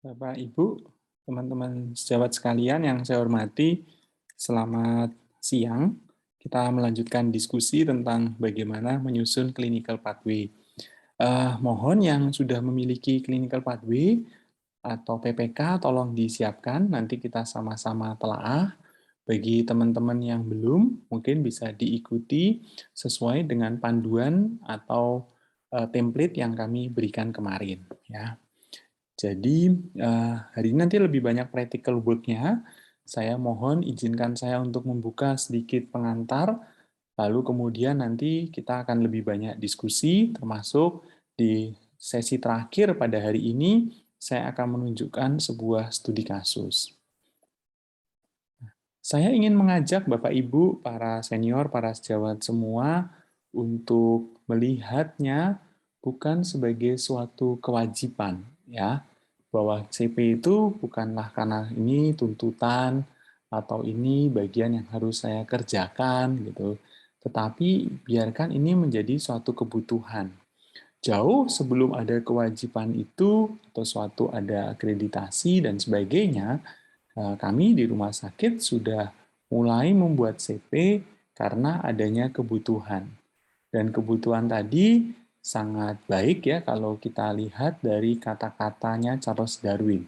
Bapak, Ibu, teman-teman sejawat sekalian yang saya hormati, selamat siang. Kita melanjutkan diskusi tentang bagaimana menyusun clinical pathway. Mohon yang sudah memiliki clinical pathway atau PPK, tolong disiapkan, nanti kita sama-sama telaah. Bagi teman-teman yang belum, mungkin bisa diikuti sesuai dengan panduan atau template yang kami berikan kemarin. Ya. Jadi hari ini nanti lebih banyak practical work-nya. Saya mohon izinkan saya untuk membuka sedikit pengantar, lalu kemudian nanti kita akan lebih banyak diskusi, termasuk di sesi terakhir pada hari ini, saya akan menunjukkan sebuah studi kasus. Saya ingin mengajak Bapak Ibu, para senior, para sejawat semua, untuk melihatnya bukan sebagai suatu kewajiban, ya, bahwa CP itu bukanlah karena ini tuntutan atau ini bagian yang harus saya kerjakan gitu. Tetapi biarkan ini menjadi suatu kebutuhan. Jauh sebelum ada kewajiban itu atau suatu ada akreditasi dan sebagainya, kami di rumah sakit sudah mulai membuat CP karena adanya kebutuhan. Dan kebutuhan tadi sangat baik ya kalau kita lihat dari kata-katanya Charles Darwin.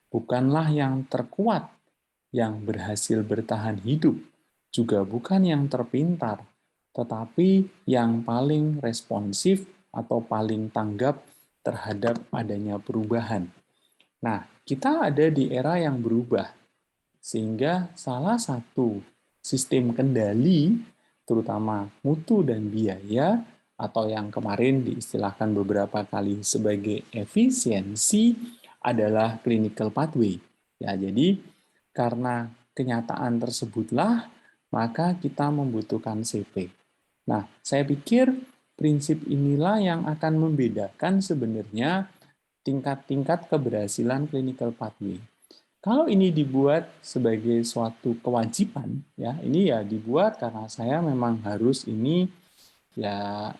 Bukanlah yang terkuat yang berhasil bertahan hidup, juga bukan yang terpintar, tetapi yang paling responsif atau paling tanggap terhadap adanya perubahan. Nah, kita ada di era yang berubah, sehingga salah satu sistem kendali, terutama mutu dan biaya, atau yang kemarin diistilahkan beberapa kali sebagai efisiensi, adalah clinical pathway. Ya, jadi karena kenyataan tersebutlah, maka kita membutuhkan CP. Nah, saya pikir prinsip inilah yang akan membedakan sebenarnya tingkat-tingkat keberhasilan clinical pathway. Kalau ini dibuat sebagai suatu kewajiban, ya ini ya dibuat karena saya memang harus ini, ya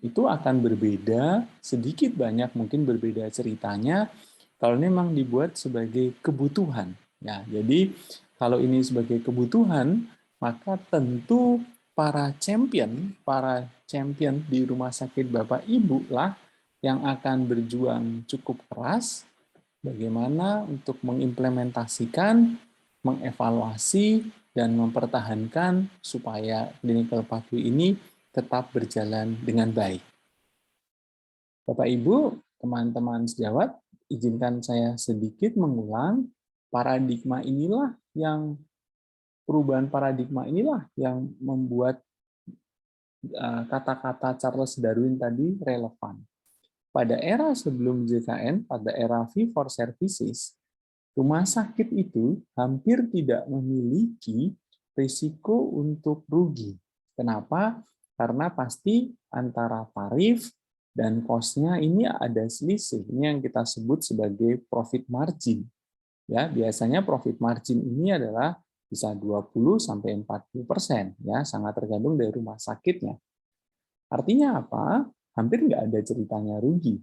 itu akan berbeda, sedikit banyak mungkin berbeda ceritanya kalau ini memang dibuat sebagai kebutuhan. Ya, jadi kalau ini sebagai kebutuhan, maka tentu para champion di rumah sakit Bapak Ibu lah yang akan berjuang cukup keras bagaimana untuk mengimplementasikan, mengevaluasi, dan mempertahankan supaya clinical pathway ini tetap berjalan dengan baik. Bapak Ibu, teman-teman sejawat, izinkan saya sedikit mengulang perubahan paradigma inilah yang membuat kata-kata Charles Darwin tadi relevan. Pada era sebelum JKN, pada era fee for services, rumah sakit itu hampir tidak memiliki risiko untuk rugi. Kenapa? Karena pasti antara tarif dan cost-nya ini ada selisih. Ini yang kita sebut sebagai profit margin. Ya, biasanya profit margin ini adalah bisa 20 sampai 40%, ya, sangat tergantung dari rumah sakitnya. Artinya apa? Hampir nggak ada ceritanya rugi.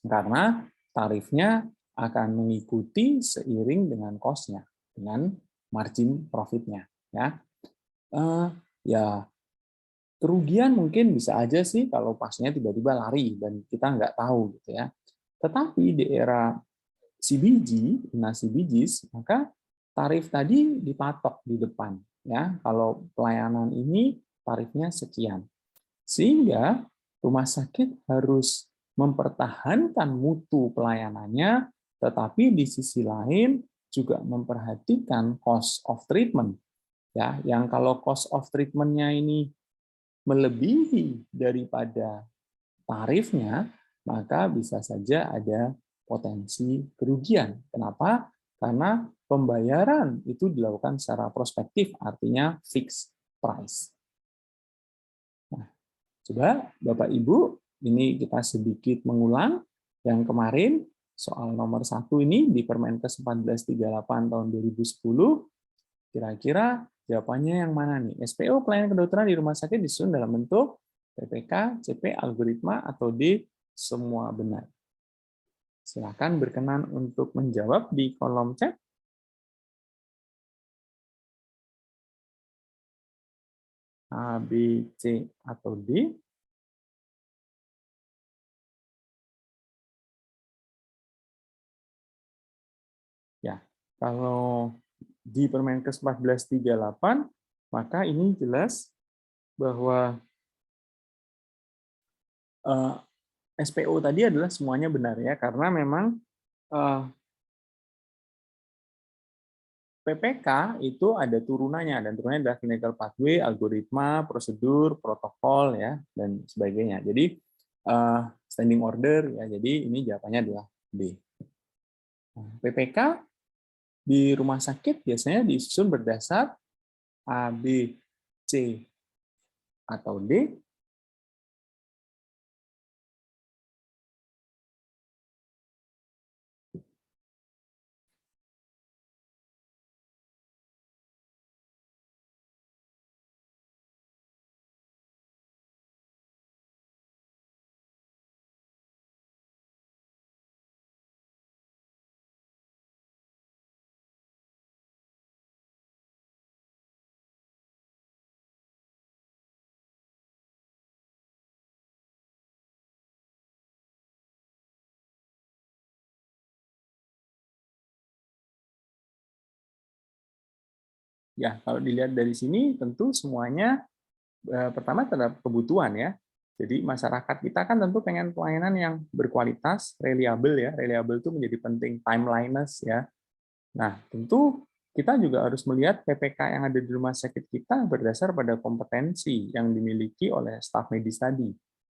Karena tarifnya akan mengikuti seiring dengan cost-nya, dengan margin profit-nya. Ya. Ya, kerugian mungkin bisa aja sih kalau pasnya tiba-tiba lari dan kita nggak tahu gitu ya. Tetapi di era CBG, CBGs, maka tarif tadi dipatok di depan. Ya, kalau pelayanan ini tarifnya sekian. Sehingga rumah sakit harus mempertahankan mutu pelayanannya, tetapi di sisi lain juga memperhatikan cost of treatment. Ya, yang kalau cost of treatment-nya ini melebihi daripada tarifnya, maka bisa saja ada potensi kerugian. Kenapa? Karena pembayaran itu dilakukan secara prospektif, artinya fixed price. Nah, coba Bapak Ibu, ini kita sedikit mengulang yang kemarin soal nomor 1 ini di Permenkes 1438 tahun 2010. Kira-kira jawabannya yang mana nih? SPO pelayanan kedokteran di rumah sakit disusun dalam bentuk PPK, CP, algoritma, atau D, semua benar. Silakan berkenan untuk menjawab di kolom chat. A, B, C, atau D. Ya, kalau di Permenkes 1438, maka ini jelas bahwa SPO tadi adalah semuanya benar ya, karena memang eh, PPK itu ada turunannya, dan turunannya adalah clinical pathway, algoritma, prosedur, protokol, ya, dan sebagainya. Jadi standing order, ya. Jadi ini jawabannya adalah B. PPK di rumah sakit biasanya disusun berdasar A, B, C, atau D. Ya, kalau dilihat dari sini tentu semuanya pertama terhadap kebutuhan ya. Jadi masyarakat kita kan tentu pengen pelayanan yang berkualitas, reliable ya. Reliable itu menjadi penting, timeliness ya. Nah, tentu kita juga harus melihat PPK yang ada di rumah sakit kita berdasar pada kompetensi yang dimiliki oleh staf medis tadi.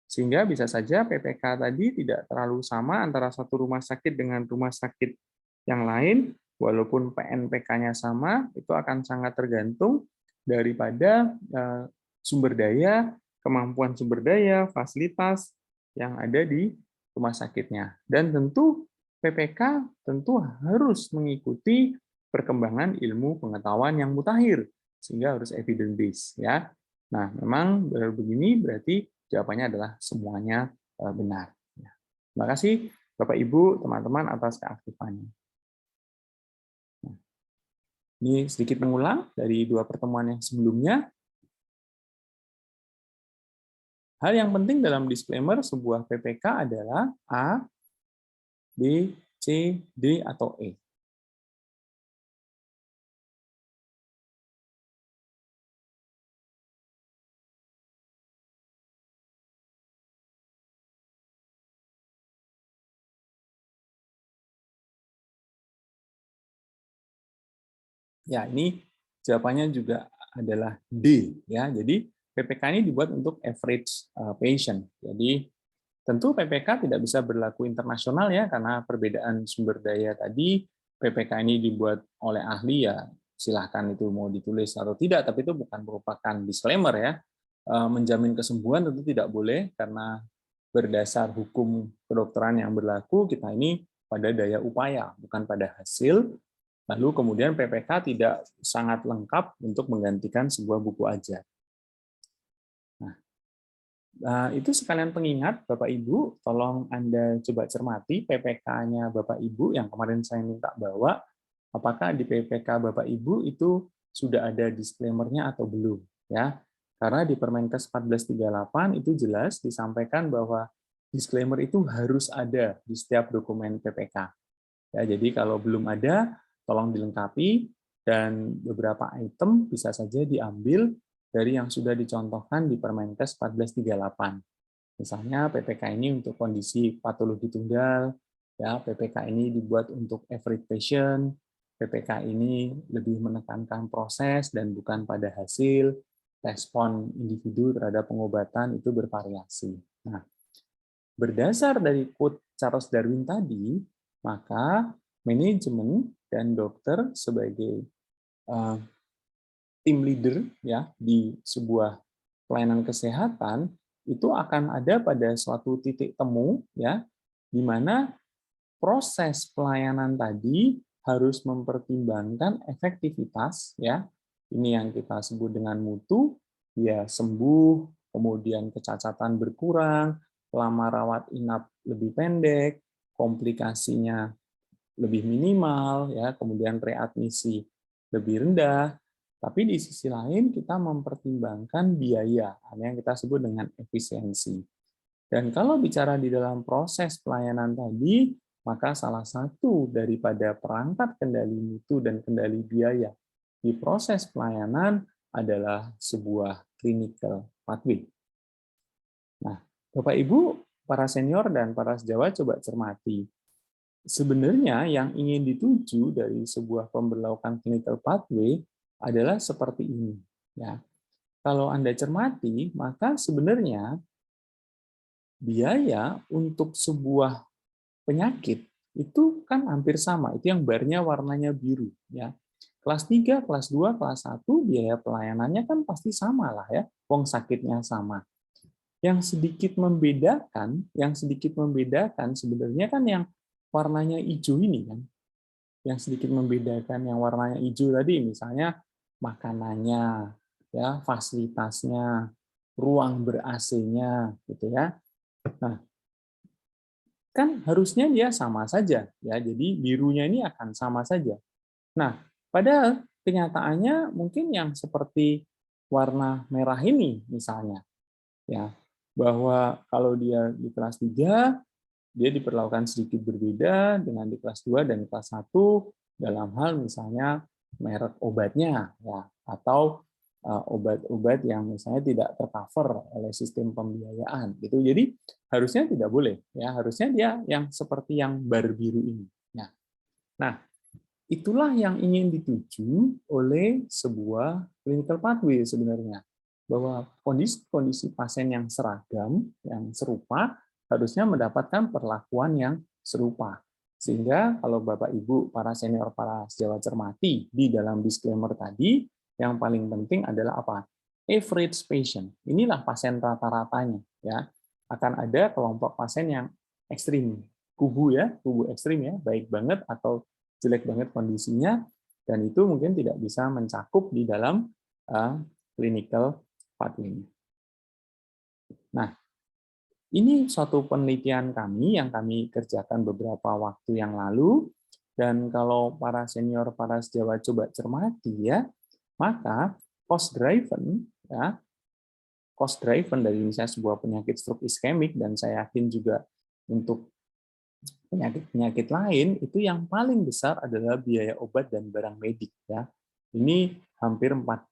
Sehingga bisa saja PPK tadi tidak terlalu sama antara satu rumah sakit dengan rumah sakit yang lain, walaupun PNPK-nya sama, itu akan sangat tergantung daripada sumber daya, kemampuan sumber daya, fasilitas yang ada di rumah sakitnya. Dan tentu PPK tentu harus mengikuti perkembangan ilmu pengetahuan yang mutakhir, sehingga harus evidence based ya. Nah, memang begini berarti jawabannya adalah semuanya benar. Terima kasih Bapak Ibu, teman-teman atas keaktifannya. Ini sedikit mengulang dari dua pertemuan yang sebelumnya. Hal yang penting dalam disclaimer sebuah PPK adalah A, B, C, D, atau E. Ya, ini jawabannya juga adalah D. Ya, jadi PPK ini dibuat untuk average patient. Jadi tentu PPK tidak bisa berlaku internasional ya, karena perbedaan sumber daya tadi. PPK ini dibuat oleh ahli ya, silahkan itu mau ditulis atau tidak, tapi itu bukan merupakan disclaimer ya. Menjamin kesembuhan tentu tidak boleh, karena berdasar hukum kedokteran yang berlaku, kita ini pada daya upaya, bukan pada hasil. Lalu kemudian PPK tidak sangat lengkap untuk menggantikan sebuah buku ajar. Nah, itu sekalian pengingat, Bapak Ibu, tolong Anda coba cermati PPK-nya Bapak Ibu yang kemarin saya minta bawa, apakah di PPK Bapak Ibu itu sudah ada disclaimer-nya atau belum. Ya, karena di Permenkes 1438 itu jelas disampaikan bahwa disclaimer itu harus ada di setiap dokumen PPK. Ya, jadi kalau belum ada, tolong dilengkapi, dan beberapa item bisa saja diambil dari yang sudah dicontohkan di Permenkes 1438. Misalnya PPK ini untuk kondisi patologi tunggal, ya PPK ini dibuat untuk every patient, PPK ini lebih menekankan proses dan bukan pada hasil, respon individu terhadap pengobatan itu bervariasi. Nah, berdasar dari quote Charles Darwin tadi, maka manajemen dan dokter sebagai uh, tim leader ya di sebuah pelayanan kesehatan itu akan ada pada suatu titik temu ya, di mana proses pelayanan tadi harus mempertimbangkan efektivitas ya. Ini yang kita sebut dengan mutu, ya sembuh, kemudian kecacatan berkurang, lama rawat inap lebih pendek, komplikasinya lebih minimal, ya, kemudian readmisi lebih rendah, tapi di sisi lain kita mempertimbangkan biaya, yang kita sebut dengan efisiensi. Dan kalau bicara di dalam proses pelayanan tadi, maka salah satu daripada perangkat kendali mutu dan kendali biaya di proses pelayanan adalah sebuah clinical pathway. Nah, Bapak Ibu, para senior dan para sejawat coba cermati. Sebenarnya yang ingin dituju dari sebuah pemberlakuan clinical pathway adalah seperti ini. Ya, kalau Anda cermati, maka sebenarnya biaya untuk sebuah penyakit itu kan hampir sama. Itu yang barnya warnanya biru. Ya. Kelas 3, kelas 2, kelas 1, biaya pelayanannya kan pasti sama lah ya. Wong sakitnya sama. Yang sedikit membedakan sebenarnya kan yang warnanya hijau ini kan. Yang sedikit membedakan yang warnanya hijau tadi misalnya makanannya, ya, fasilitasnya, ruang ber-AC-nya gitu ya. Nah, kan harusnya dia sama saja ya. Jadi birunya ini akan sama saja. Nah, padahal kenyataannya mungkin yang seperti warna merah ini misalnya ya, bahwa kalau dia di kelas 3 dia diperlakukan sedikit berbeda dengan di kelas 2 dan kelas 1 dalam hal misalnya merek obatnya ya, atau obat-obat yang misalnya tidak tercover oleh sistem pembiayaan gitu. Jadi harusnya tidak boleh ya, harusnya dia yang seperti yang bar biru ini. Nah, itulah yang ingin dituju oleh sebuah clinical pathway sebenarnya, bahwa kondisi-kondisi pasien yang seragam, yang serupa, harusnya mendapatkan perlakuan yang serupa. Sehingga kalau Bapak Ibu, para senior, para sejawat cermati, di dalam disclaimer tadi, yang paling penting adalah apa? Average patient. Inilah pasien rata-ratanya. Ya. Akan ada kelompok pasien yang ekstrim, kubu ekstrim ya, baik banget atau jelek banget kondisinya, dan itu mungkin tidak bisa mencakup di dalam clinical pathway. Nah, ini suatu penelitian kami yang kami kerjakan beberapa waktu yang lalu, dan kalau para senior, para sejawat coba cermati ya, maka cost driven dari misalnya sebuah penyakit stroke iskemik, dan saya yakin juga untuk penyakit-penyakit lain itu yang paling besar adalah biaya obat dan barang medik ya. Ini hampir 40%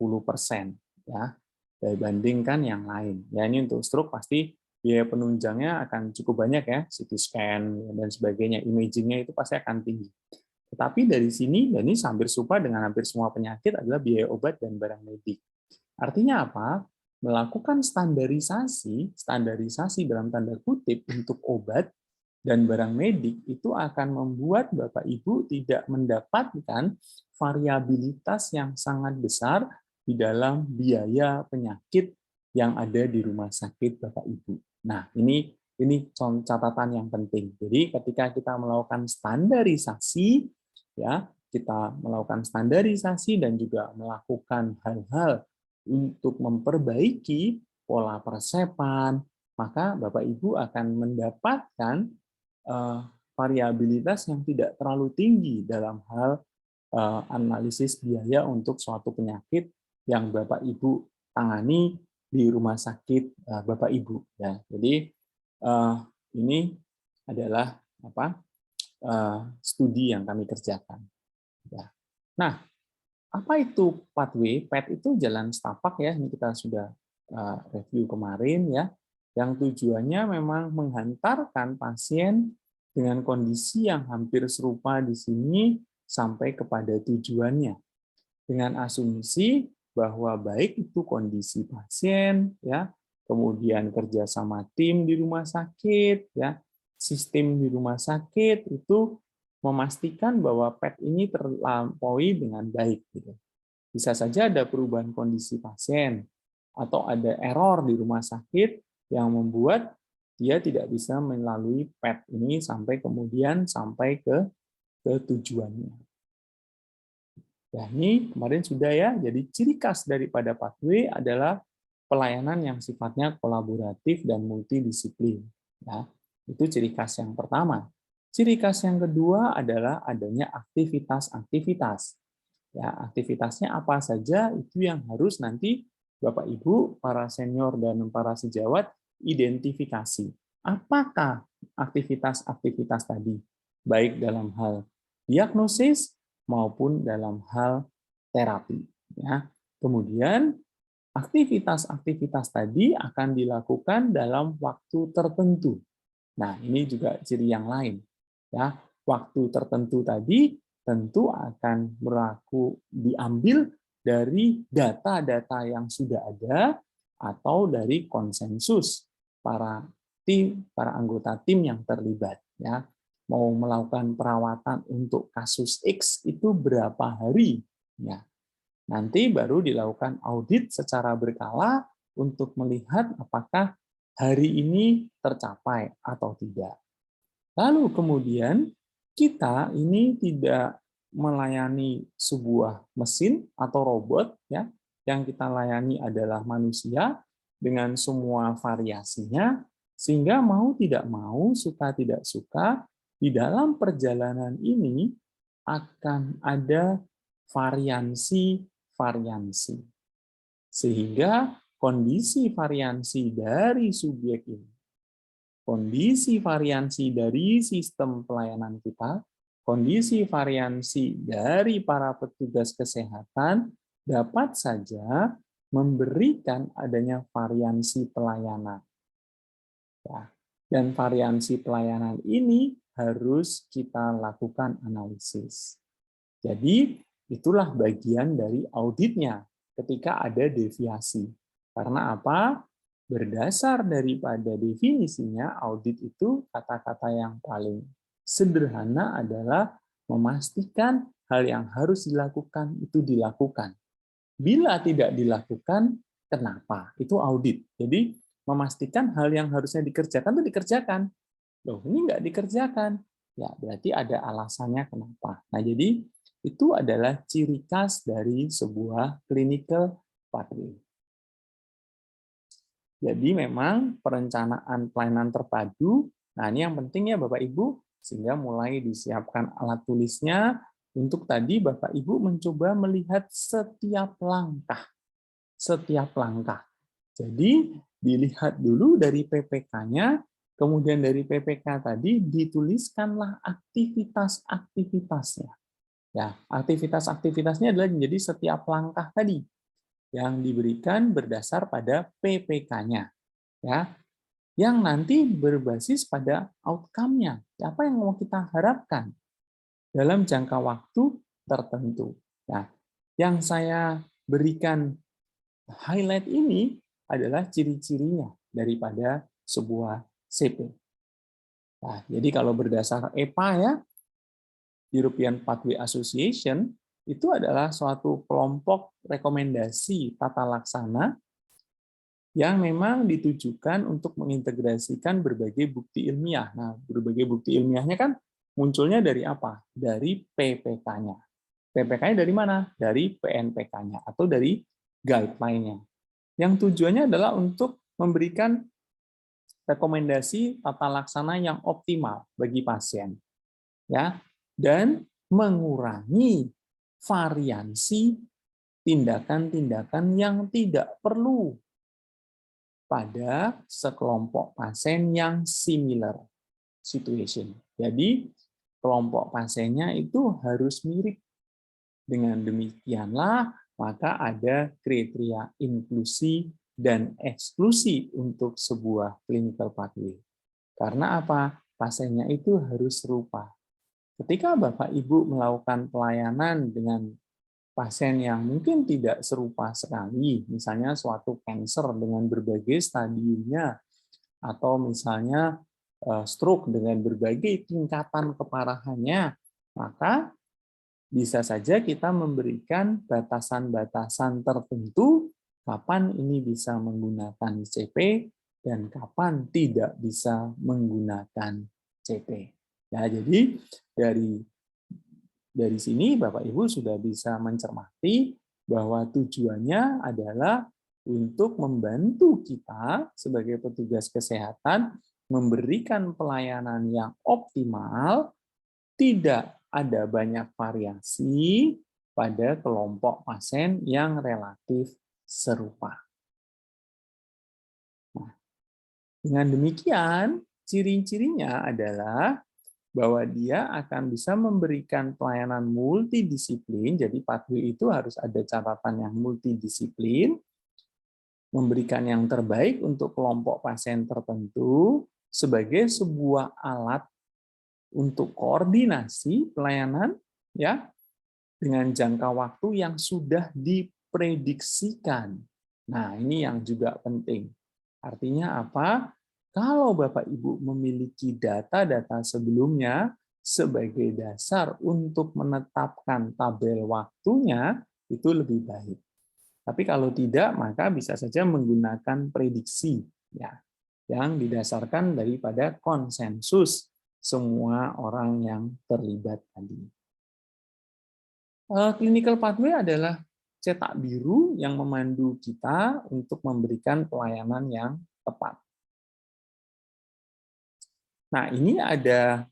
ya dibandingkan yang lain. Ya ini untuk stroke pasti biaya penunjangnya akan cukup banyak ya, CT scan dan sebagainya, imagingnya itu pasti akan tinggi. Tetapi dari sini, dan ini hampir serupa dengan hampir semua penyakit, adalah biaya obat dan barang medik. Artinya apa? Melakukan standarisasi dalam tanda kutip untuk obat dan barang medik itu akan membuat Bapak Ibu tidak mendapatkan variabilitas yang sangat besar di dalam biaya penyakit yang ada di rumah sakit Bapak Ibu. Nah, ini catatan yang penting. Jadi ketika kita melakukan standarisasi ya, kita melakukan standarisasi dan juga melakukan hal-hal untuk memperbaiki pola persepan, maka Bapak Ibu akan mendapatkan variabilitas yang tidak terlalu tinggi dalam hal analisis biaya untuk suatu penyakit yang Bapak Ibu tangani di rumah sakit Bapak Ibu. Ya, jadi ini adalah studi yang kami kerjakan. Ya. Nah, apa itu pathway? PAT itu jalan setapak ya. Ini kita sudah review kemarin ya. Yang tujuannya memang menghantarkan pasien dengan kondisi yang hampir serupa di sini sampai kepada tujuannya. Dengan asumsi bahwa baik itu kondisi pasien ya, kemudian kerjasama tim di rumah sakit ya, sistem di rumah sakit itu memastikan bahwa PET ini terlampaui dengan baik gitu. Bisa saja ada perubahan kondisi pasien atau ada error di rumah sakit yang membuat dia tidak bisa melalui PET ini sampai kemudian sampai ke tujuannya. Ya, ini kemarin sudah ya. Jadi ciri khas daripada pathway adalah pelayanan yang sifatnya kolaboratif dan multidisiplin. Ya, itu ciri khas yang pertama. Ciri khas yang kedua adalah adanya aktivitas-aktivitas. Ya, aktivitasnya apa saja itu yang harus nanti Bapak Ibu, para senior dan para sejawat identifikasi. Apakah aktivitas-aktivitas tadi? Baik dalam hal diagnosis maupun dalam hal terapi. Ya. Kemudian aktivitas-aktivitas tadi akan dilakukan dalam waktu tertentu. Nah, ini juga ciri yang lain. Ya, waktu tertentu tadi tentu akan berlaku diambil dari data-data yang sudah ada atau dari konsensus para anggota tim yang terlibat. Ya, mau melakukan perawatan untuk kasus X itu berapa hari? Ya, nanti baru dilakukan audit secara berkala untuk melihat apakah hari ini tercapai atau tidak. Lalu kemudian kita ini tidak melayani sebuah mesin atau robot, ya, yang kita layani adalah manusia dengan semua variasinya, sehingga mau tidak mau, suka tidak suka, di dalam perjalanan ini akan ada variansi-variansi. Sehingga kondisi variansi dari subjek ini, kondisi variansi dari sistem pelayanan kita, kondisi variansi dari para petugas kesehatan dapat saja memberikan adanya variansi pelayanan. Ya. Dan variansi pelayanan ini harus kita lakukan analisis. Jadi, itulah bagian dari auditnya ketika ada deviasi. Karena apa? Berdasar daripada definisinya, audit itu kata-kata yang paling sederhana adalah memastikan hal yang harus dilakukan itu dilakukan. Bila tidak dilakukan, kenapa? Itu audit. Jadi, memastikan hal yang harusnya dikerjakan itu dikerjakan. Loh, ini nggak dikerjakan. Ya, berarti ada alasannya kenapa. Nah, jadi itu adalah ciri khas dari sebuah clinical pathway. Jadi memang perencanaan pelayanan terpadu, nah ini yang penting ya Bapak Ibu, sehingga mulai disiapkan alat tulisnya untuk tadi Bapak Ibu mencoba melihat setiap langkah. Setiap langkah. Jadi dilihat dulu dari PPK-nya, kemudian dari PPK tadi dituliskanlah aktivitas-aktivitasnya. Ya, aktivitas-aktivitasnya adalah menjadi setiap langkah tadi yang diberikan berdasar pada PPK-nya, ya, yang nanti berbasis pada outcome-nya. Apa yang mau kita harapkan dalam jangka waktu tertentu. Nah, yang saya berikan highlight ini adalah ciri-cirinya daripada sebuah CP. Nah, jadi kalau berdasar EPA ya, European Pathway Association, itu adalah suatu kelompok rekomendasi tata laksana yang memang ditujukan untuk mengintegrasikan berbagai bukti ilmiah. Nah, berbagai bukti ilmiahnya kan munculnya dari apa? Dari PPK-nya. PPK-nya dari mana? Dari PNPK-nya atau dari guideline-nya. Yang tujuannya adalah untuk memberikan rekomendasi tata laksana yang optimal bagi pasien, ya, dan mengurangi variansi tindakan-tindakan yang tidak perlu pada sekelompok pasien yang similar situation. Jadi, kelompok pasiennya itu harus mirip. Dengan demikianlah, maka ada kriteria inklusi dan eksklusi untuk sebuah clinical pathway. Karena apa? Pasiennya itu harus serupa. Ketika Bapak Ibu melakukan pelayanan dengan pasien yang mungkin tidak serupa sekali, misalnya suatu kanker dengan berbagai stadiumnya, atau misalnya stroke dengan berbagai tingkatan keparahannya, maka bisa saja kita memberikan batasan-batasan tertentu kapan ini bisa menggunakan CP dan kapan tidak bisa menggunakan CP. Ya, jadi dari sini Bapak Ibu sudah bisa mencermati bahwa tujuannya adalah untuk membantu kita sebagai petugas kesehatan memberikan pelayanan yang optimal, tidak ada banyak variasi pada kelompok pasien yang relatif serupa. Nah, dengan demikian, ciri-cirinya adalah bahwa dia akan bisa memberikan pelayanan multidisiplin, jadi pathway itu harus ada catatan yang multidisiplin, memberikan yang terbaik untuk kelompok pasien tertentu sebagai sebuah alat untuk koordinasi pelayanan ya dengan jangka waktu yang sudah diprediksikan. Nah, ini yang juga penting. Artinya apa? Kalau Bapak Ibu memiliki data-data sebelumnya sebagai dasar untuk menetapkan tabel waktunya, itu lebih baik. Tapi kalau tidak, maka bisa saja menggunakan prediksi ya, yang didasarkan daripada konsensus semua orang yang terlibat tadi. Clinical pathway adalah cetak biru yang memandu kita untuk memberikan pelayanan yang tepat. Nah, ini ada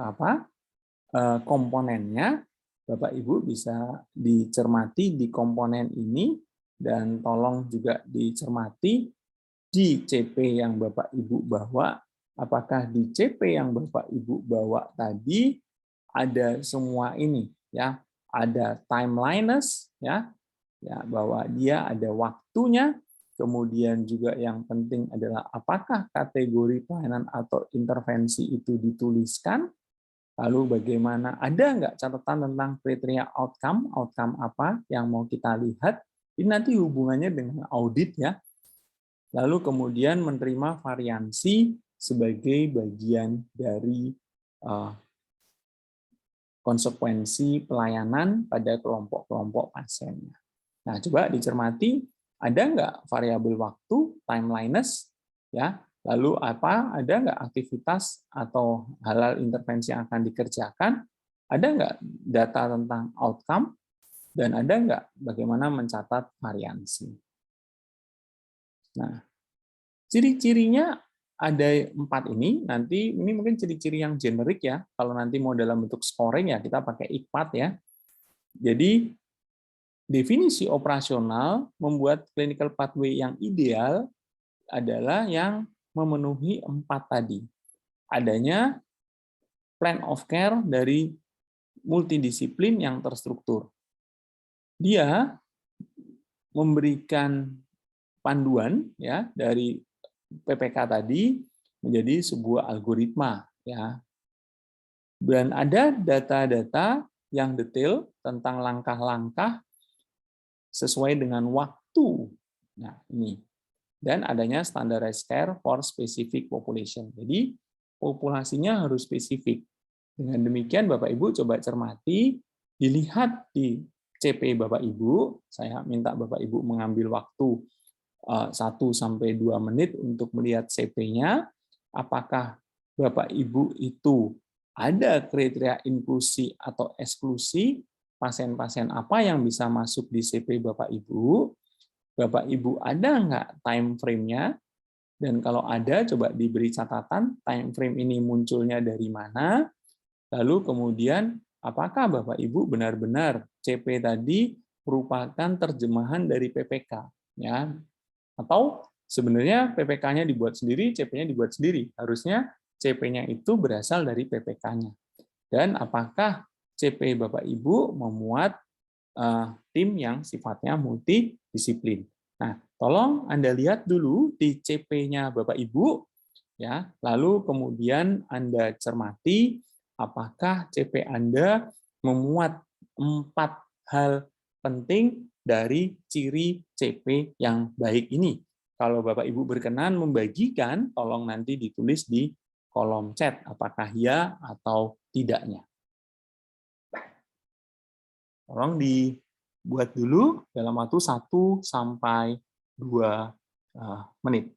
apa? Komponennya. Bapak Ibu bisa dicermati di komponen ini dan tolong juga dicermati di CP yang Bapak Ibu bawa. Apakah di CP yang Bapak Ibu bawa tadi ada semua ini ya, ada timeliness ya, bahwa dia ada waktunya, kemudian juga yang penting adalah apakah kategori pelayanan atau intervensi itu dituliskan, lalu bagaimana, ada nggak catatan tentang kriteria outcome, outcome apa yang mau kita lihat, ini nanti hubungannya dengan audit ya, lalu kemudian menerima variansi sebagai bagian dari konsekuensi pelayanan pada kelompok-kelompok pasiennya. Nah, coba dicermati, ada nggak variabel waktu, timeliness, ya, lalu apa, ada nggak aktivitas atau hal-hal intervensi yang akan dikerjakan, ada nggak data tentang outcome, dan ada nggak bagaimana mencatat variansi. Nah, ciri-cirinya ada 4 ini, nanti ini mungkin ciri-ciri yang generik ya, kalau nanti mau dalam bentuk scoring ya kita pakai IKPAT ya. Jadi definisi operasional membuat clinical pathway yang ideal adalah yang memenuhi 4 tadi. Adanya plan of care dari multidisiplin yang terstruktur. Dia memberikan panduan ya dari PPK tadi menjadi sebuah algoritma ya. Dan ada data-data yang detail tentang langkah-langkah sesuai dengan waktu. Nah, ini. Dan adanya standardized care for specific population. Jadi, populasinya harus spesifik. Dengan demikian, Bapak Ibu coba cermati, dilihat di CP Bapak Ibu, saya minta Bapak Ibu mengambil waktu 1-2 menit untuk melihat CP-nya, apakah Bapak Ibu itu ada kriteria inklusi atau eksklusi, pasien-pasien apa yang bisa masuk di CP Bapak Ibu, Bapak Ibu ada nggak time frame-nya, dan kalau ada coba diberi catatan time frame ini munculnya dari mana, lalu kemudian apakah Bapak Ibu benar-benar CP tadi merupakan terjemahan dari PPK, ya, atau sebenarnya PPK-nya dibuat sendiri, CP-nya dibuat sendiri. Harusnya CP-nya itu berasal dari PPK-nya. Dan apakah CP Bapak Ibu memuat tim yang sifatnya multidisiplin. Nah, tolong Anda lihat dulu di CP-nya Bapak Ibu, ya. Lalu kemudian Anda cermati apakah CP Anda memuat 4 hal penting dari ciri CP yang baik ini. Kalau Bapak Ibu berkenan membagikan, tolong nanti ditulis di kolom chat apakah ya atau tidaknya. Tolong dibuat dulu dalam waktu 1-2 menit.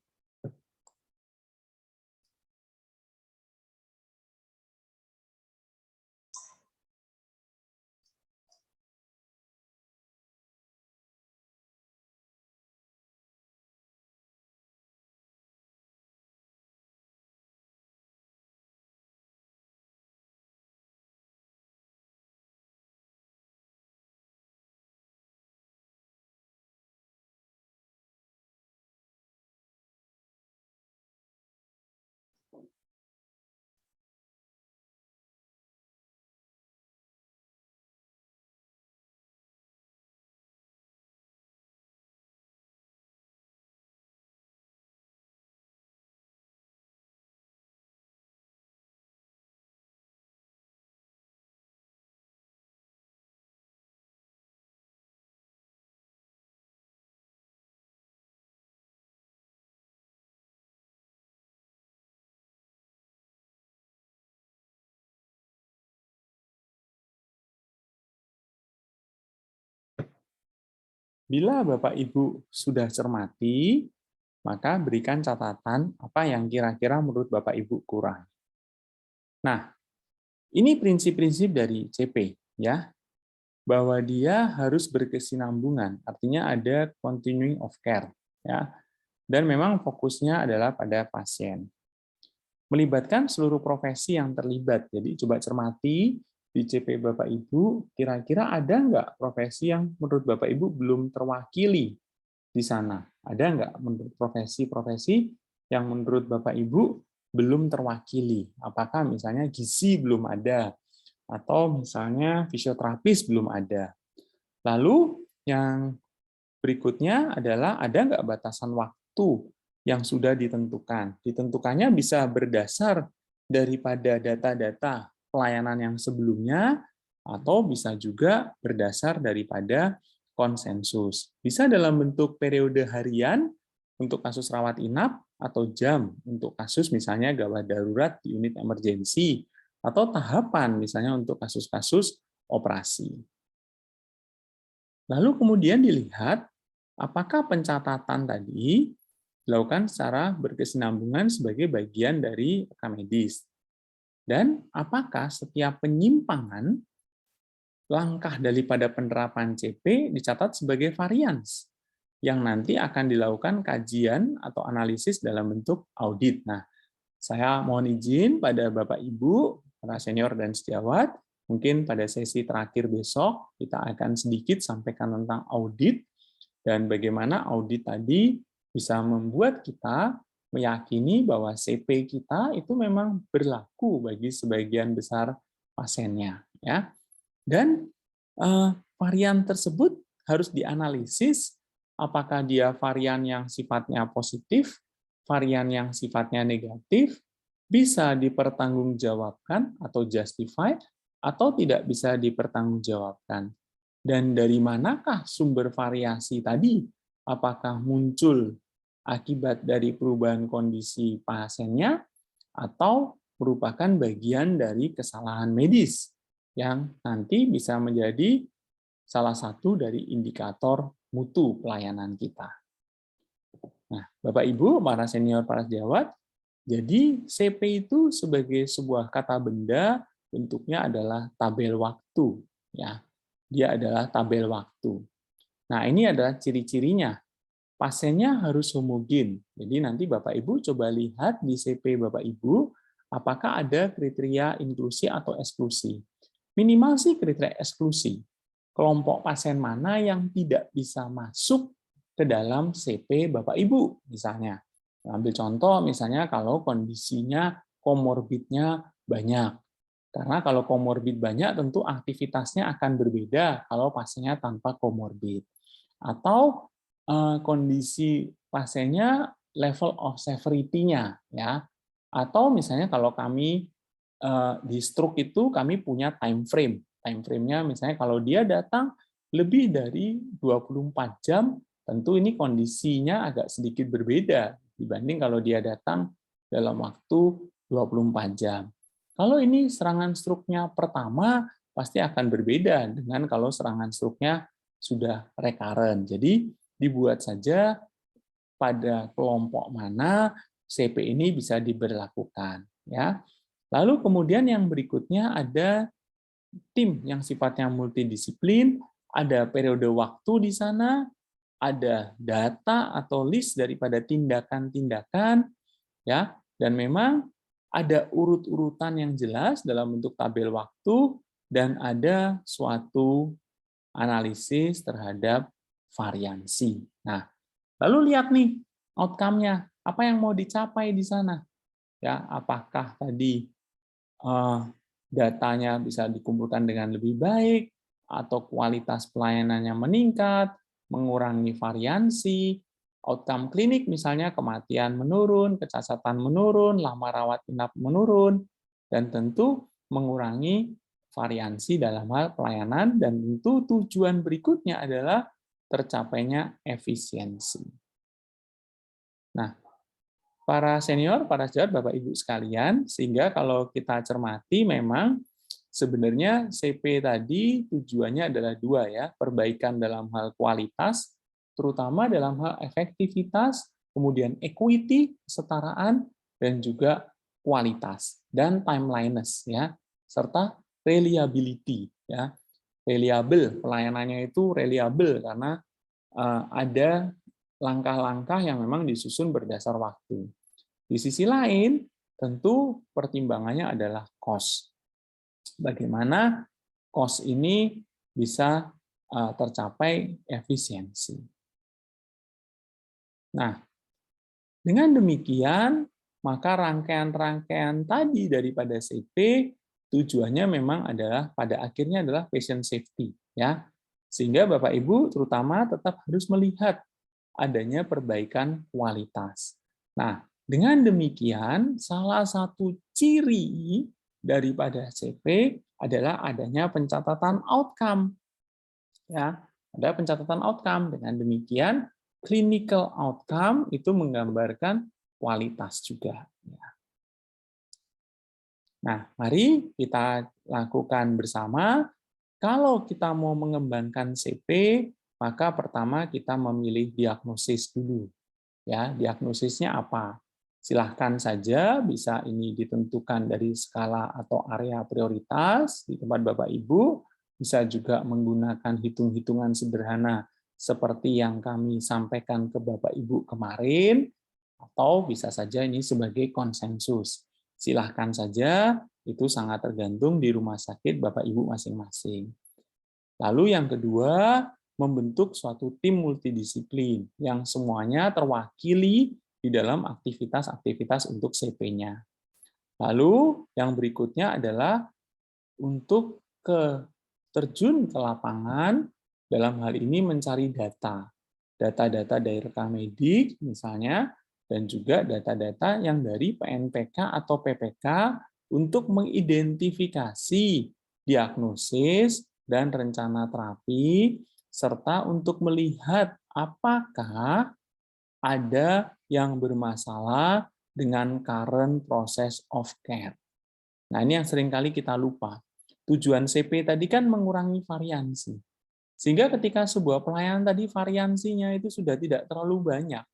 Bila Bapak Ibu sudah cermati, maka berikan catatan apa yang kira-kira menurut Bapak Ibu kurang. Nah, ini prinsip-prinsip dari CP, ya, bahwa dia harus berkesinambungan, artinya ada continuing of care, ya, dan memang fokusnya adalah pada pasien. Melibatkan seluruh profesi yang terlibat. Jadi coba cermati di CP Bapak Ibu, kira-kira ada nggak profesi yang menurut Bapak Ibu belum terwakili di sana? Ada nggak menurut profesi-profesi yang menurut Bapak Ibu belum terwakili? Apakah misalnya gizi belum ada, atau misalnya fisioterapis belum ada? Lalu yang berikutnya adalah ada nggak batasan waktu yang sudah ditentukan? Ditentukannya bisa berdasar daripada data-data pelayanan yang sebelumnya, atau bisa juga berdasar daripada konsensus. Bisa dalam bentuk periode harian untuk kasus rawat inap, atau jam untuk kasus misalnya gawat darurat di unit emergensi, atau tahapan misalnya untuk kasus-kasus operasi. Lalu kemudian dilihat apakah pencatatan tadi dilakukan secara berkesinambungan sebagai bagian dari rekam medis. Dan apakah setiap penyimpangan langkah daripada penerapan CP dicatat sebagai varians yang nanti akan dilakukan kajian atau analisis dalam bentuk audit. Nah, saya mohon izin pada Bapak Ibu, para senior dan sejawat, mungkin pada sesi terakhir besok kita akan sedikit sampaikan tentang audit dan bagaimana audit tadi bisa membuat kita meyakini bahwa CP kita itu memang berlaku bagi sebagian besar pasiennya, ya. Dan varian tersebut harus dianalisis apakah dia varian yang sifatnya positif, varian yang sifatnya negatif, bisa dipertanggungjawabkan atau justified, atau tidak bisa dipertanggungjawabkan. Dan dari manakah sumber variasi tadi? Apakah muncul akibat dari perubahan kondisi pasiennya, atau merupakan bagian dari kesalahan medis yang nanti bisa menjadi salah satu dari indikator mutu pelayanan kita. Nah, Bapak Ibu, para senior, para sejawat, jadi CP itu sebagai sebuah kata benda bentuknya adalah tabel waktu, ya. Dia adalah tabel waktu. Nah, ini adalah ciri-cirinya. Pasiennya harus homogen. Jadi nanti Bapak Ibu coba lihat di CP Bapak Ibu apakah ada kriteria inklusi atau eksklusi. Minimal sih kriteria eksklusi. Kelompok pasien mana yang tidak bisa masuk ke dalam CP Bapak Ibu misalnya. Ambil contoh misalnya kalau kondisinya komorbidnya banyak. Karena kalau komorbid banyak tentu aktivitasnya akan berbeda kalau pasiennya tanpa komorbid. Atau kondisi pasiennya level of severity-nya, ya. Atau misalnya kalau kami di stroke itu kami punya time frame. Time frame-nya misalnya kalau dia datang lebih dari 24 jam, tentu ini kondisinya agak sedikit berbeda dibanding kalau dia datang dalam waktu 24 jam. Kalau ini serangan stroke-nya pertama, pasti akan berbeda dengan kalau serangan stroke-nya sudah recurrent. Jadi dibuat saja pada kelompok mana CP ini bisa diberlakukan, ya. Lalu kemudian yang berikutnya ada tim yang sifatnya multidisiplin, ada periode waktu di sana, ada data atau list daripada tindakan-tindakan, ya, dan memang ada urut-urutan yang jelas dalam bentuk tabel waktu, dan ada suatu analisis terhadap variansi. Nah, lalu lihat nih outcome-nya, apa yang mau dicapai di sana? Ya, apakah tadi datanya bisa dikumpulkan dengan lebih baik, atau kualitas pelayanannya meningkat, mengurangi variansi, outcome klinik misalnya kematian menurun, kecacatan menurun, lama rawat inap menurun, dan tentu mengurangi variansi dalam hal pelayanan, dan tentu tujuan berikutnya adalah tercapainya efisiensi. Nah, para senior, para sejawat, Bapak Ibu sekalian, sehingga kalau kita cermati memang sebenarnya CP tadi tujuannya adalah dua, ya, perbaikan dalam hal kualitas terutama dalam hal efektivitas, kemudian equity, kesetaraan, dan juga kualitas dan timeliness ya, serta reliability ya. Reliable, pelayanannya itu reliable karena ada langkah-langkah yang memang disusun berdasar waktu. Di sisi lain, tentu pertimbangannya adalah cost. Bagaimana cost ini bisa tercapai efisiensi. Nah, dengan demikian, maka rangkaian-rangkaian tadi daripada CP tujuannya memang adalah pada akhirnya adalah patient safety ya. Sehingga Bapak Ibu terutama tetap harus melihat adanya perbaikan kualitas. Nah, dengan demikian salah satu ciri daripada CP adalah adanya pencatatan outcome. Ya, ada pencatatan outcome. Dengan demikian clinical outcome itu menggambarkan kualitas juga. Nah, mari kita lakukan bersama. Kalau kita mau mengembangkan CP, maka pertama kita memilih diagnosis dulu. Ya, diagnosisnya apa? Silahkan saja, bisa ini ditentukan dari skala atau area prioritas di tempat Bapak Ibu, bisa juga menggunakan hitung-hitungan sederhana seperti yang kami sampaikan ke Bapak Ibu kemarin, atau bisa saja ini sebagai konsensus. Silahkan saja, itu sangat tergantung di rumah sakit Bapak Ibu masing-masing. Lalu yang kedua, membentuk suatu tim multidisiplin yang semuanya terwakili di dalam aktivitas-aktivitas untuk CP-nya. Lalu yang berikutnya adalah untuk terjun ke lapangan, dalam hal ini mencari data-data dari rekam medik misalnya, dan juga data-data yang dari PNPK atau PPK untuk mengidentifikasi diagnosis dan rencana terapi, serta untuk melihat apakah ada yang bermasalah dengan current process of care. Nah, ini yang seringkali kita lupa. Tujuan CP tadi kan mengurangi variansi. Sehingga ketika sebuah pelayanan tadi variansinya itu sudah tidak terlalu banyak.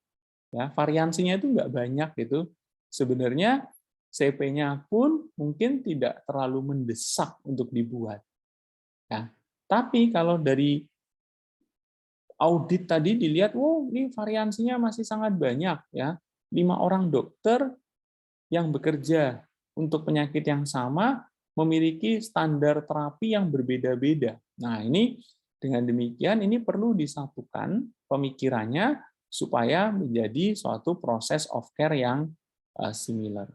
Ya, variansinya itu nggak banyak gitu. Sebenarnya CP-nya pun mungkin tidak terlalu mendesak untuk dibuat. Ya, tapi kalau dari audit tadi dilihat, wow, ini variansinya masih sangat banyak ya. 5 orang dokter yang bekerja untuk penyakit yang sama memiliki standar terapi yang berbeda-beda. Nah, ini dengan demikian ini perlu disatukan pemikirannya supaya menjadi suatu proses of care yang similar.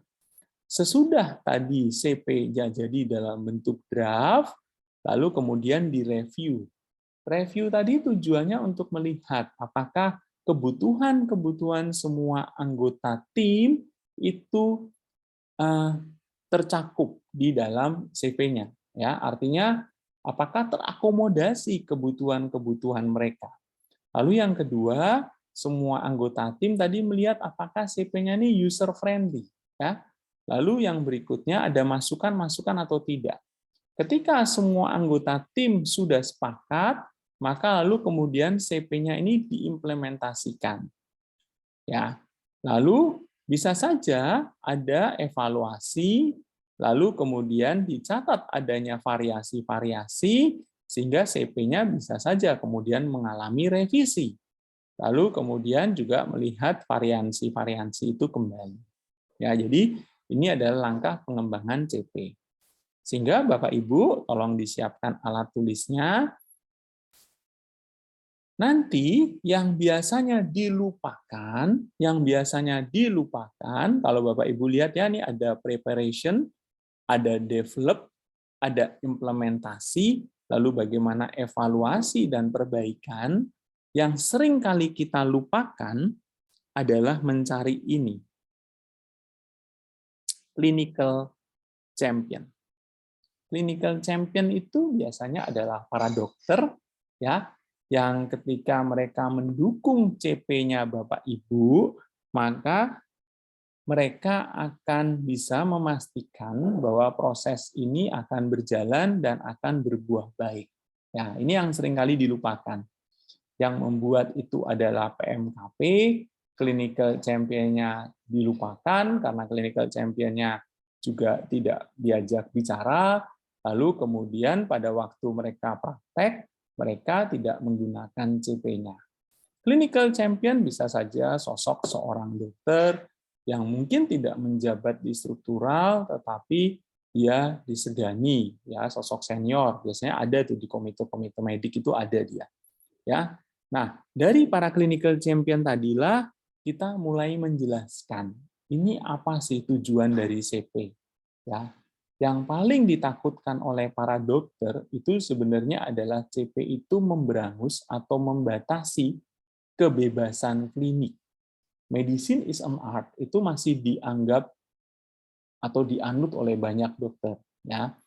Sesudah tadi CP jadi dalam bentuk draft, lalu kemudian direview. Review tadi tujuannya untuk melihat apakah kebutuhan-kebutuhan semua anggota tim itu tercakup di dalam CV-nya. Ya, artinya apakah terakomodasi kebutuhan-kebutuhan mereka. Lalu yang kedua, semua anggota tim tadi melihat apakah CV-nya ini user friendly. Ya. Lalu yang berikutnya ada masukan-masukan atau tidak. Ketika semua anggota tim sudah sepakat, maka lalu kemudian CP-nya ini diimplementasikan. Ya. Lalu bisa saja ada evaluasi, lalu kemudian dicatat adanya variasi-variasi, sehingga CP-nya bisa saja kemudian mengalami revisi. Lalu kemudian juga melihat variansi-variansi itu kembali. Ya, jadi ini adalah langkah pengembangan CP. Sehingga Bapak Ibu tolong disiapkan alat tulisnya. Nanti yang biasanya dilupakan, kalau Bapak Ibu lihat ya, ini ada preparation, ada develop, ada implementasi, lalu bagaimana evaluasi dan perbaikan. Yang sering kali kita lupakan adalah mencari ini, clinical champion. Clinical champion itu biasanya adalah para dokter, ya, yang ketika mereka mendukung CP-nya Bapak Ibu, maka mereka akan bisa memastikan bahwa proses ini akan berjalan dan akan berbuah baik. Ya, ini yang seringkali dilupakan. yang membuat itu adalah PMKP, clinical champion-nya dilupakan karena clinical champion-nya juga tidak diajak bicara, lalu kemudian pada waktu mereka praktek, mereka tidak menggunakan CP-nya. Clinical champion bisa saja sosok seorang dokter yang mungkin tidak menjabat di struktural, tetapi dia disegani, ya sosok senior. Biasanya ada tuh di komite-komite medik itu ada dia. Ya, nah dari para clinical champion tadilah kita mulai menjelaskan ini apa sih tujuan dari CP. Ya, yang paling ditakutkan oleh para dokter itu sebenarnya adalah CP itu memberangus atau membatasi kebebasan klinik. Medicine is an art itu masih dianggap atau dianut oleh banyak dokter. Ya,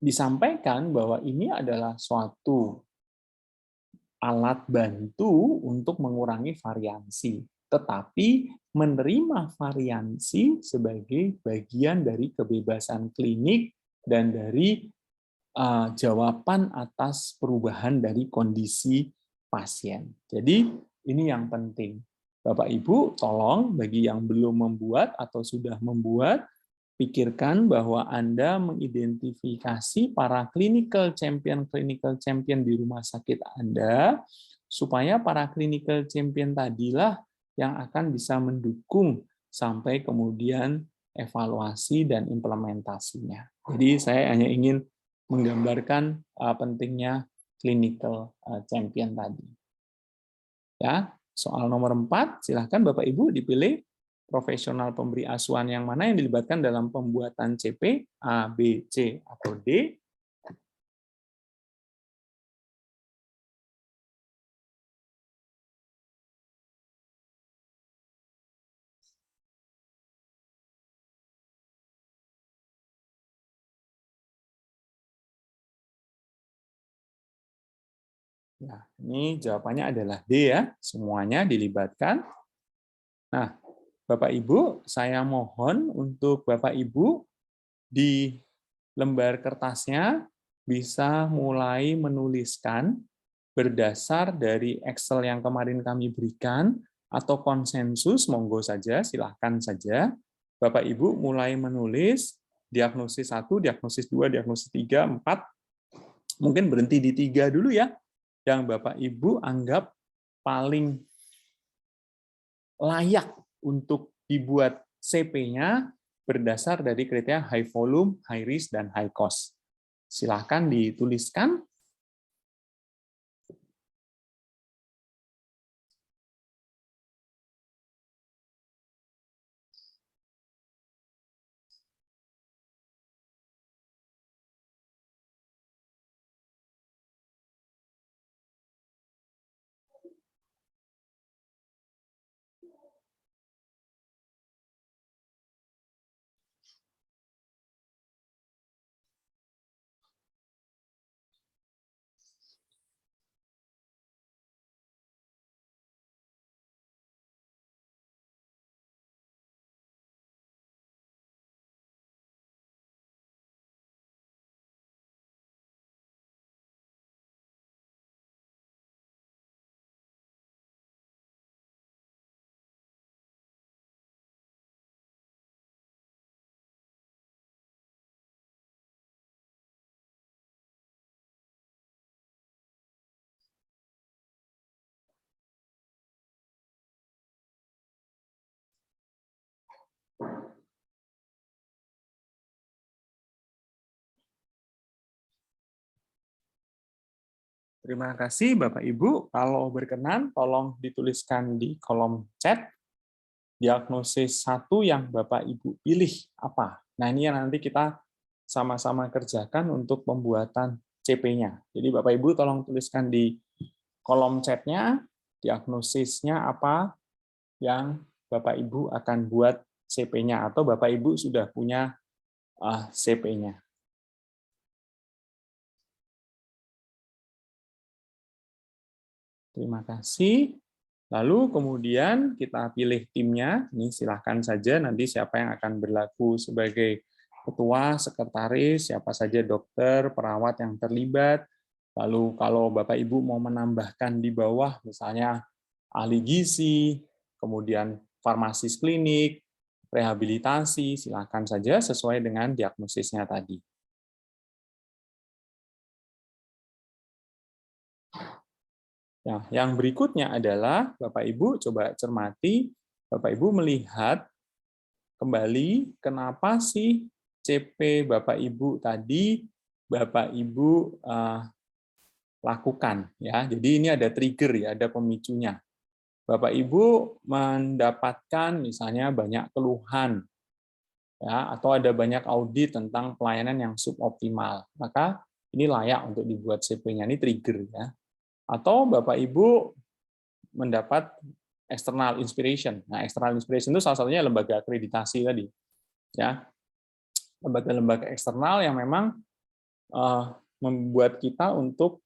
disampaikan bahwa ini adalah suatu alat bantu untuk mengurangi variansi, tetapi menerima variansi sebagai bagian dari kebebasan klinik dan dari jawaban atas perubahan dari kondisi pasien. Jadi ini yang penting. Bapak Ibu, tolong bagi yang belum membuat atau sudah membuat, pikirkan bahwa Anda mengidentifikasi para clinical champion di rumah sakit Anda, supaya para clinical champion tadilah yang akan bisa mendukung sampai kemudian evaluasi dan implementasinya. Jadi saya hanya ingin menggambarkan pentingnya clinical champion tadi. Ya, soal nomor 4, silahkan Bapak Ibu dipilih profesional pemberi asuhan yang mana yang dilibatkan dalam pembuatan CP, A, B, C, atau D. Nah, ini jawabannya adalah D ya, semuanya dilibatkan. Nah, Bapak Ibu, saya mohon untuk Bapak Ibu di lembar kertasnya bisa mulai menuliskan berdasar dari Excel yang kemarin kami berikan atau konsensus, monggo saja, silahkan saja. Bapak Ibu mulai menulis diagnosis 1, diagnosis 2, diagnosis 3, 4, mungkin berhenti di 3 dulu ya, yang Bapak Ibu anggap paling layak untuk dibuat CP-nya berdasar dari kriteria high volume, high risk, dan high cost. Silahkan dituliskan. Terima kasih Bapak Ibu. Kalau berkenan, tolong dituliskan di kolom chat diagnosis 1 yang Bapak Ibu pilih apa. Nah, ini yang nanti kita sama-sama kerjakan untuk pembuatan CP-nya. Jadi Bapak Ibu tolong tuliskan di kolom chat-nya diagnosisnya apa yang Bapak Ibu akan buat CP-nya, atau Bapak Ibu sudah punya CP-nya. Terima kasih. Lalu kemudian kita pilih timnya. Ini silahkan saja nanti siapa yang akan berlaku sebagai ketua, sekretaris, siapa saja dokter, perawat yang terlibat. Lalu kalau Bapak Ibu mau menambahkan di bawah, misalnya ahli gizi, kemudian farmasis klinik, rehabilitasi, silakan saja sesuai dengan diagnosisnya tadi. Nah, yang berikutnya adalah Bapak Ibu coba cermati, Bapak Ibu melihat kembali kenapa sih CP Bapak Ibu tadi Bapak Ibu lakukan ya. Jadi ini ada trigger ya, ada pemicunya. Bapak Ibu mendapatkan misalnya banyak keluhan ya, atau ada banyak audit tentang pelayanan yang suboptimal. Maka ini layak untuk dibuat CP-nya, ini trigger ya. Atau Bapak Ibu mendapat external inspiration. Nah, external inspiration itu salah satunya lembaga akreditasi tadi. Ya. Lembaga-lembaga eksternal yang memang membuat kita untuk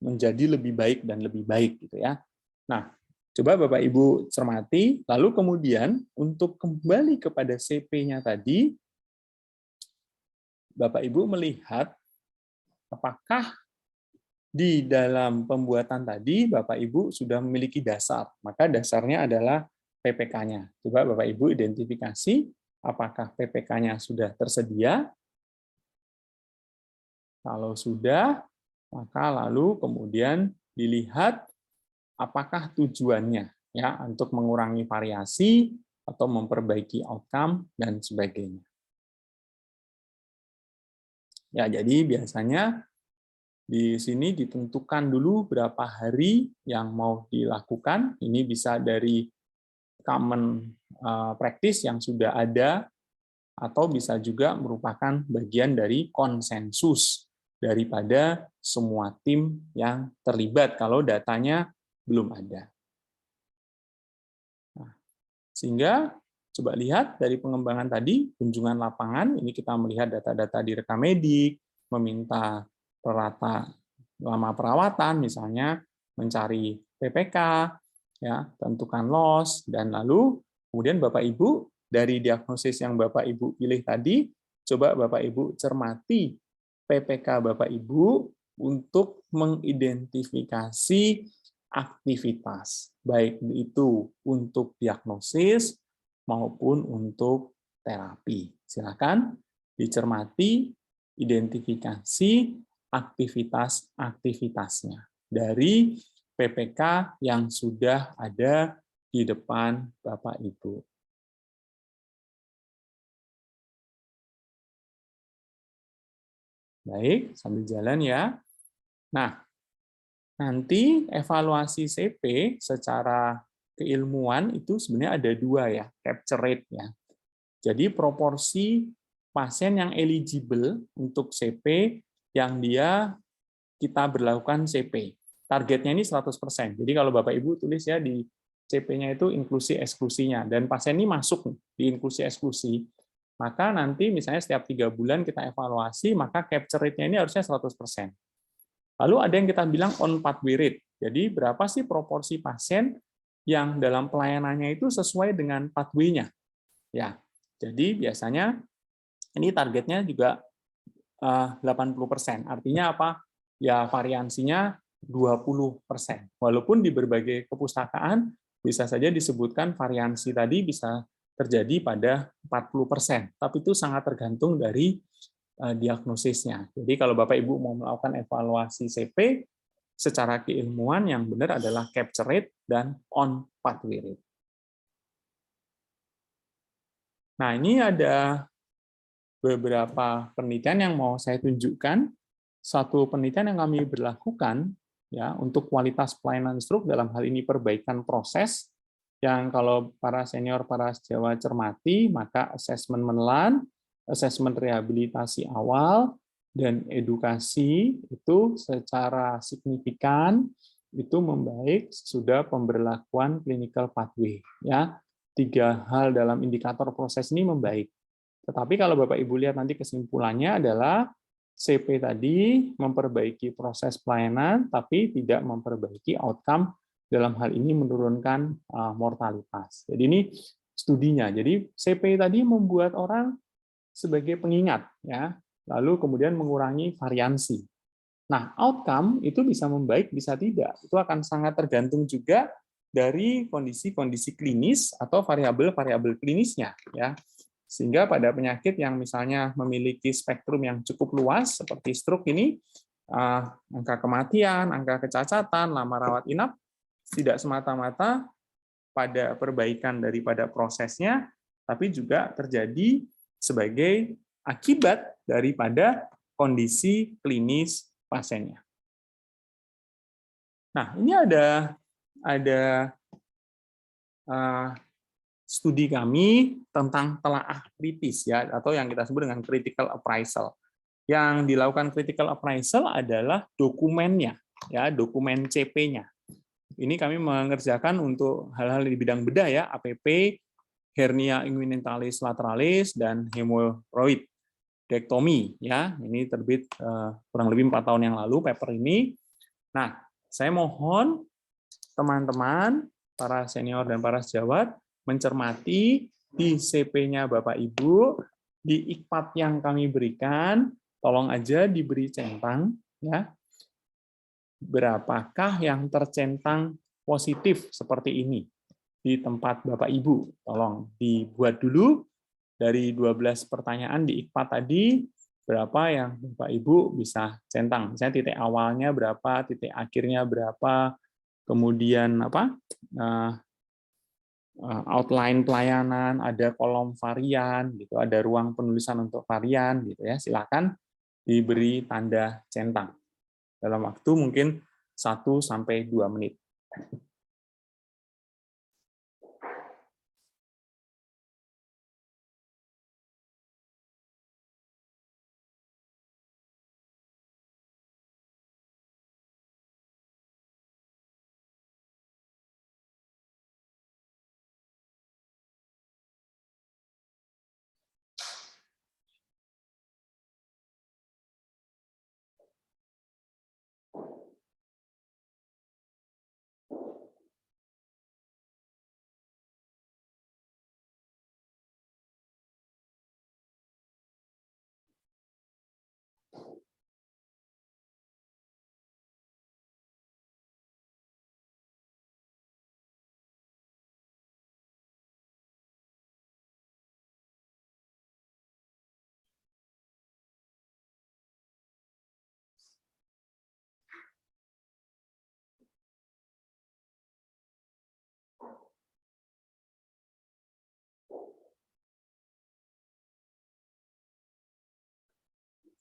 menjadi lebih baik dan lebih baik gitu ya. Nah, coba Bapak Ibu cermati, lalu kemudian untuk kembali kepada CP-nya tadi, Bapak Ibu melihat apakah di dalam pembuatan tadi Bapak Ibu sudah memiliki dasar. Maka dasarnya adalah PPK-nya. Coba Bapak Ibu identifikasi apakah PPK-nya sudah tersedia. Kalau sudah, maka lalu kemudian dilihat apakah tujuannya ya untuk mengurangi variasi atau memperbaiki outcome dan sebagainya. Ya, jadi biasanya di sini ditentukan dulu berapa hari yang mau dilakukan. Ini bisa dari common practice yang sudah ada, atau bisa juga merupakan bagian dari konsensus daripada semua tim yang terlibat kalau datanya belum ada. Nah, sehingga coba lihat dari pengembangan tadi, kunjungan lapangan, ini kita melihat data-data di rekam medik, meminta rata lama perawatan, misalnya mencari PPK, ya, tentukan loss, dan lalu kemudian Bapak Ibu dari diagnosis yang Bapak Ibu pilih tadi, coba Bapak Ibu cermati PPK Bapak Ibu untuk mengidentifikasi aktivitas, baik itu untuk diagnosis maupun untuk terapi. Silakan dicermati, identifikasi aktivitas-aktivitasnya dari PPK yang sudah ada di depan Bapak Ibu. Baik, sambil jalan ya. Nah, nanti evaluasi CP secara keilmuan itu sebenarnya ada dua ya, capture rate ya. Jadi proporsi pasien yang eligible untuk CP yang dia kita berlakukan CP. Targetnya ini 100%. Jadi kalau Bapak Ibu tulis ya di CP-nya itu inklusi eksklusinya, dan pasien ini masuk di inklusi eksklusi, maka nanti misalnya setiap 3 bulan kita evaluasi, maka capture rate-nya ini harusnya 100%. Lalu ada yang kita bilang on pathway rate. Jadi berapa sih proporsi pasien yang dalam pelayanannya itu sesuai dengan pathway-nya. Ya. Jadi biasanya ini targetnya juga 80%. Artinya apa? Ya variansinya 20%. Walaupun di berbagai kepustakaan bisa saja disebutkan variansi tadi bisa terjadi pada 40%, tapi itu sangat tergantung dari diagnosisnya. Jadi kalau Bapak Ibu mau melakukan evaluasi CP, secara keilmuan yang benar adalah capture rate dan on pathway rate. Nah, ini ada beberapa penelitian yang mau saya tunjukkan. Satu penelitian yang kami berlakukan ya untuk kualitas pelayanan stroke, dalam hal ini perbaikan proses, yang kalau para senior, para sejawat cermati, maka asesmen menelan, asesmen rehabilitasi awal, dan edukasi itu secara signifikan itu membaik sudah pemberlakuan clinical pathway ya. 3 hal dalam indikator proses ini membaik. Tetapi kalau Bapak Ibu lihat nanti kesimpulannya adalah CP tadi memperbaiki proses pelayanan tapi tidak memperbaiki outcome, dalam hal ini menurunkan mortalitas. Jadi ini studinya. Jadi CP tadi membuat orang sebagai pengingat ya, lalu kemudian mengurangi variansi. Nah, outcome itu bisa membaik, bisa tidak. Itu akan sangat tergantung juga dari kondisi-kondisi klinis atau variabel-variabel klinisnya, ya. Sehingga pada penyakit yang misalnya memiliki spektrum yang cukup luas seperti stroke ini, angka kematian, angka kecacatan, lama rawat inap tidak semata-mata pada perbaikan daripada prosesnya, tapi juga terjadi sebagai akibat daripada kondisi klinis pasiennya. Nah, ini ada studi kami tentang telaah kritis, ya, atau yang kita sebut dengan critical appraisal. Yang dilakukan critical appraisal adalah dokumennya, ya, dokumen CP-nya. Ini kami mengerjakan untuk hal-hal di bidang bedah, ya, APP, hernia inguinentalis lateralis, dan hemoroid dektomi, ya. Ini terbit kurang lebih 4 tahun yang lalu paper ini. Nah, saya mohon teman-teman, para senior dan para sejawat mencermati di CP-nya Bapak Ibu, di IKPAT yang kami berikan, tolong aja diberi centang, ya. Berapakah yang tercentang positif seperti ini di tempat Bapak Ibu? Tolong dibuat dulu dari 12 pertanyaan di IKPAT tadi, berapa yang Bapak Ibu bisa centang. Misalnya titik awalnya berapa, titik akhirnya berapa, kemudian outline pelayanan, ada kolom varian, gitu, ada ruang penulisan untuk varian, gitu ya. Silakan diberi tanda centang dalam waktu mungkin 1-2 menit.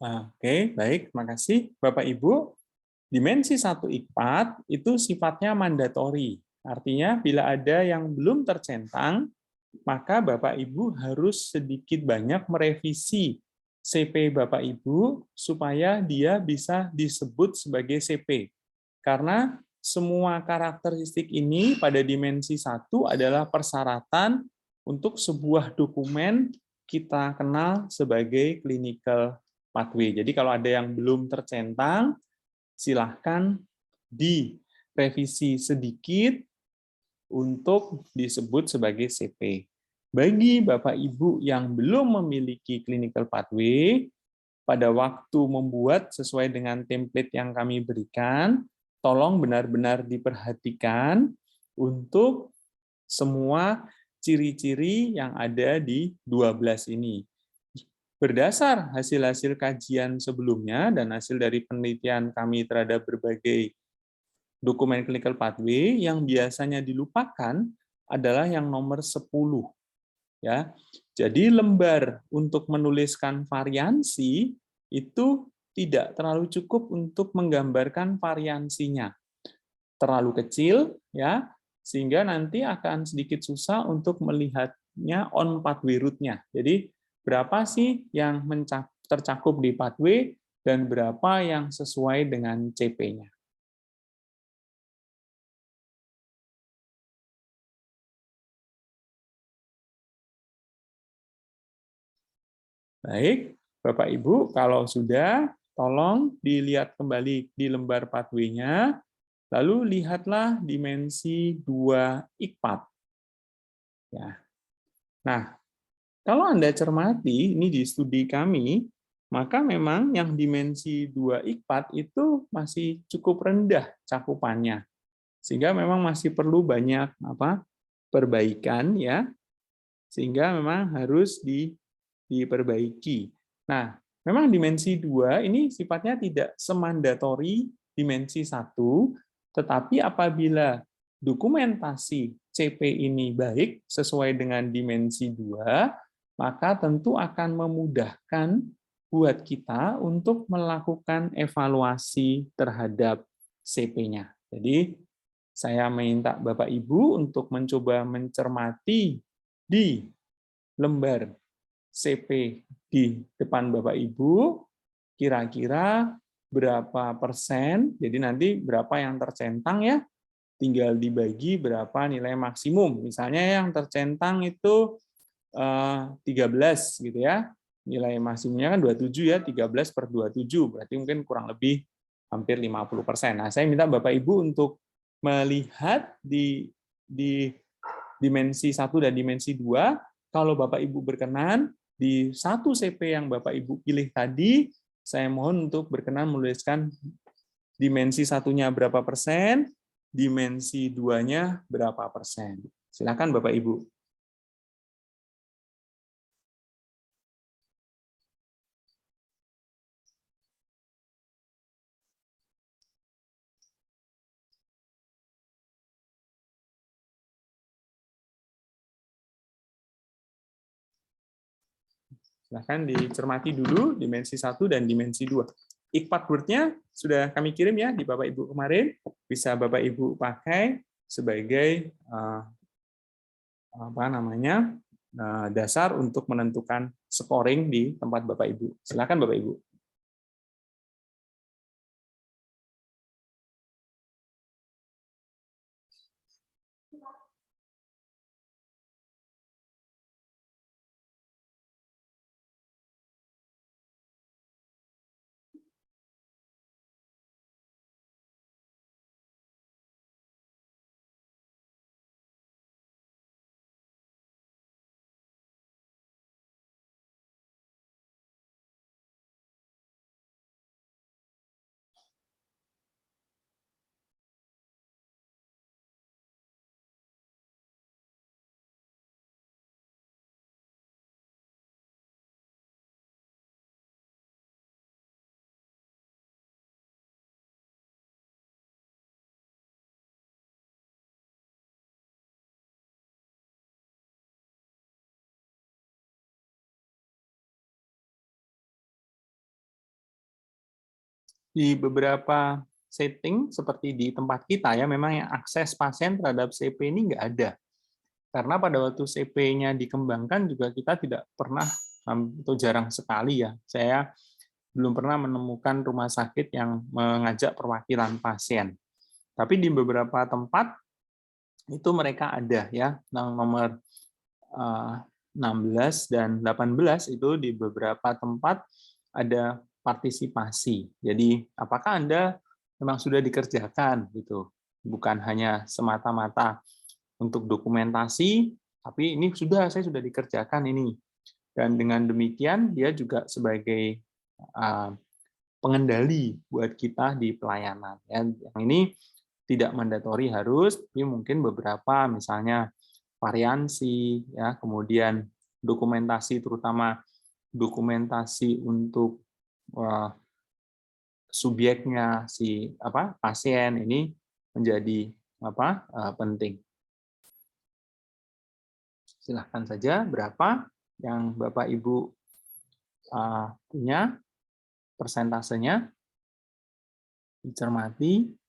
Oke, baik, terima kasih Bapak Ibu. Dimensi 1 IKPAT itu sifatnya mandatori. Artinya bila ada yang belum tercentang, maka Bapak Ibu harus sedikit banyak merevisi CP Bapak Ibu supaya dia bisa disebut sebagai CP. Karena semua karakteristik ini pada dimensi 1 adalah persyaratan untuk sebuah dokumen kita kenal sebagai clinical pathway. Jadi kalau ada yang belum tercentang, silahkan direvisi sedikit untuk disebut sebagai CP. Bagi Bapak Ibu yang belum memiliki clinical pathway, pada waktu membuat sesuai dengan template yang kami berikan, tolong benar-benar diperhatikan untuk semua ciri-ciri yang ada di 12 ini. Berdasar hasil-hasil kajian sebelumnya dan hasil dari penelitian kami terhadap berbagai dokumen clinical pathway, yang biasanya dilupakan adalah yang nomor 10. Ya. Jadi lembar untuk menuliskan variansi itu tidak terlalu cukup untuk menggambarkan variansinya. Terlalu kecil, ya, sehingga nanti akan sedikit susah untuk melihatnya on pathway route-nya. Jadi berapa sih yang tercakup di pathway dan berapa yang sesuai dengan CP-nya. Baik, Bapak Ibu, kalau sudah, tolong dilihat kembali di lembar pathway-nya, lalu lihatlah dimensi 2 IKPAT. Ya. Nah, kalau Anda cermati, ini di studi kami, maka memang yang dimensi 2 IKPAT itu masih cukup rendah cakupannya. Sehingga memang masih perlu banyak perbaikan ya, sehingga memang harus diperbaiki. Nah, memang dimensi 2 ini sifatnya tidak semandatori dimensi 1, tetapi apabila dokumentasi CP ini baik sesuai dengan dimensi 2, maka tentu akan memudahkan buat kita untuk melakukan evaluasi terhadap CP-nya. Jadi, saya minta Bapak Ibu untuk mencoba mencermati di lembar CP di depan Bapak Ibu, kira-kira berapa persen, jadi nanti berapa yang tercentang ya, tinggal dibagi berapa nilai maksimum. Misalnya yang tercentang itu 13 gitu ya, nilai maksimumnya kan 27 ya, 13 per 27, berarti mungkin kurang lebih hampir 50%. Nah, saya minta Bapak Ibu untuk melihat di dimensi 1 dan dimensi 2, kalau Bapak Ibu berkenan, di satu CP yang Bapak Ibu pilih tadi, saya mohon untuk berkenan menuliskan dimensi satunya berapa persen, dimensi 2-nya berapa persen. Silakan Bapak Ibu. Silahkan dicermati dulu dimensi 1 dan dimensi 2. IKPAT Word-nya sudah kami kirim ya di Bapak Ibu kemarin. Bisa Bapak Ibu pakai sebagai dasar untuk menentukan scoring di tempat Bapak Ibu. Silakan Bapak Ibu. Di beberapa setting seperti di tempat kita ya, memang yang akses pasien terhadap CP ini nggak ada. Karena pada waktu CP-nya dikembangkan juga kita tidak pernah, atau jarang sekali ya, saya belum pernah menemukan rumah sakit yang mengajak perwakilan pasien. Tapi di beberapa tempat itu mereka ada ya, nomor 16 dan 18 itu di beberapa tempat ada partisipasi. Jadi apakah Anda memang sudah dikerjakan gitu, bukan hanya semata-mata untuk dokumentasi, tapi ini saya sudah dikerjakan ini. Dan dengan demikian dia juga sebagai pengendali buat kita di pelayanan. Yang ini tidak mandatori harus, tapi mungkin beberapa misalnya variansi, ya, kemudian dokumentasi, terutama dokumentasi untuk subjeknya pasien ini menjadi penting. Silahkan saja berapa yang Bapak Ibu punya persentasenya, dicermati.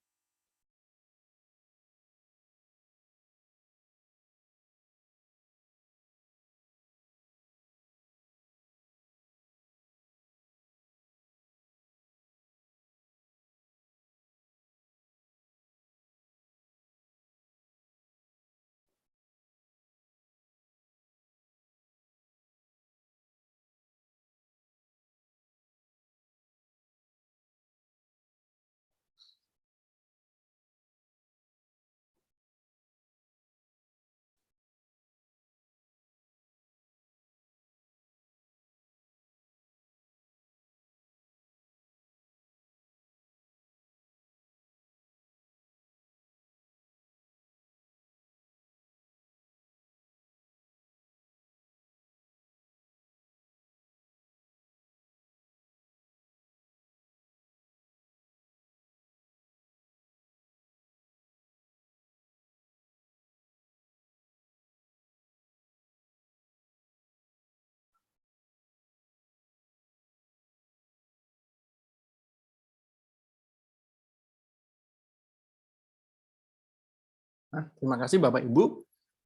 Nah, terima kasih Bapak Ibu.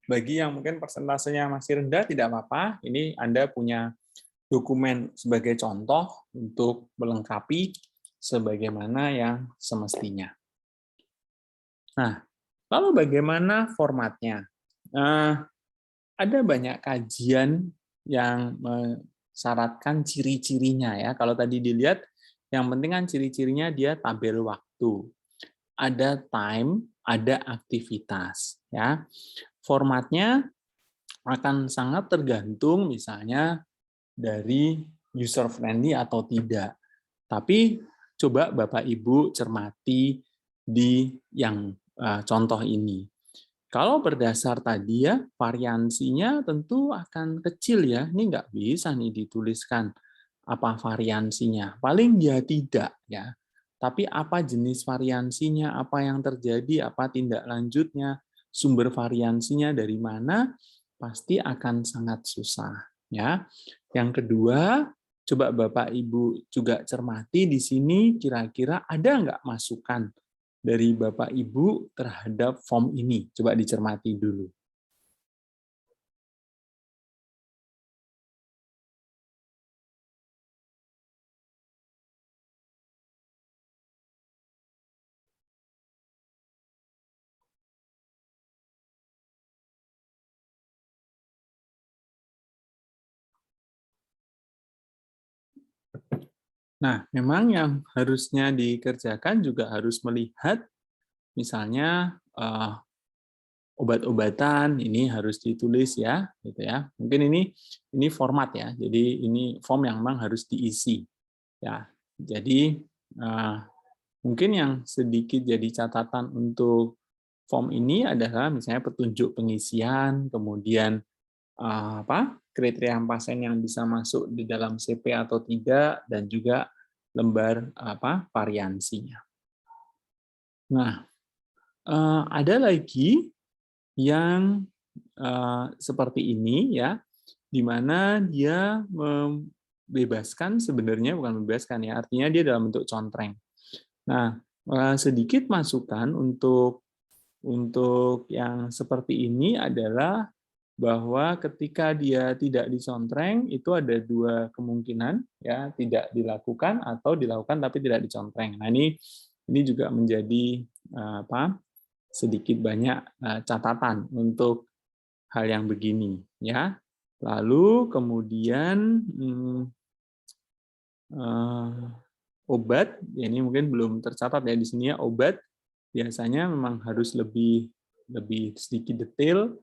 Bagi yang mungkin persentasenya masih rendah, tidak apa-apa. Ini Anda punya dokumen sebagai contoh untuk melengkapi sebagaimana yang semestinya. Nah, lalu bagaimana formatnya? Ada banyak kajian yang mensyaratkan ciri-cirinya ya. Kalau tadi dilihat, yang penting kan ciri-cirinya dia tabel waktu. Ada time, ada aktivitas ya. Formatnya akan sangat tergantung misalnya dari user friendly atau tidak. Tapi coba Bapak Ibu cermati di yang contoh ini. Kalau berdasar tadi ya, variansinya tentu akan kecil ya. Ini nggak bisa nih dituliskan apa variansinya. Paling ya tidak ya. Tapi apa jenis variansinya, apa yang terjadi, apa tindak lanjutnya, sumber variansinya dari mana, pasti akan sangat susah. Ya. Yang kedua, coba Bapak Ibu juga cermati di sini kira-kira ada nggak masukan dari Bapak Ibu terhadap form ini? Coba dicermati dulu. Nah, memang yang harusnya dikerjakan juga harus melihat misalnya obat-obatan ini harus ditulis ya, gitu ya. Mungkin ini format ya. Jadi ini form yang memang harus diisi ya. Jadi mungkin yang sedikit jadi catatan untuk form ini adalah misalnya petunjuk pengisian, kemudian kriteria pasien yang bisa masuk di dalam CP atau tidak, dan juga lembar variansinya. Nah, ada lagi yang seperti ini ya, di mana dia membebaskan sebenarnya bukan membebaskan ya, artinya dia dalam bentuk contreng. Nah, sedikit masukan untuk yang seperti ini adalah bahwa ketika dia tidak dicontreng itu ada dua kemungkinan ya, tidak dilakukan atau dilakukan tapi tidak dicontreng. Nah, ini juga menjadi sedikit banyak catatan untuk hal yang begini ya. Lalu kemudian obat, ini mungkin belum tercatat ya di sini ya, obat biasanya memang harus lebih sedikit detail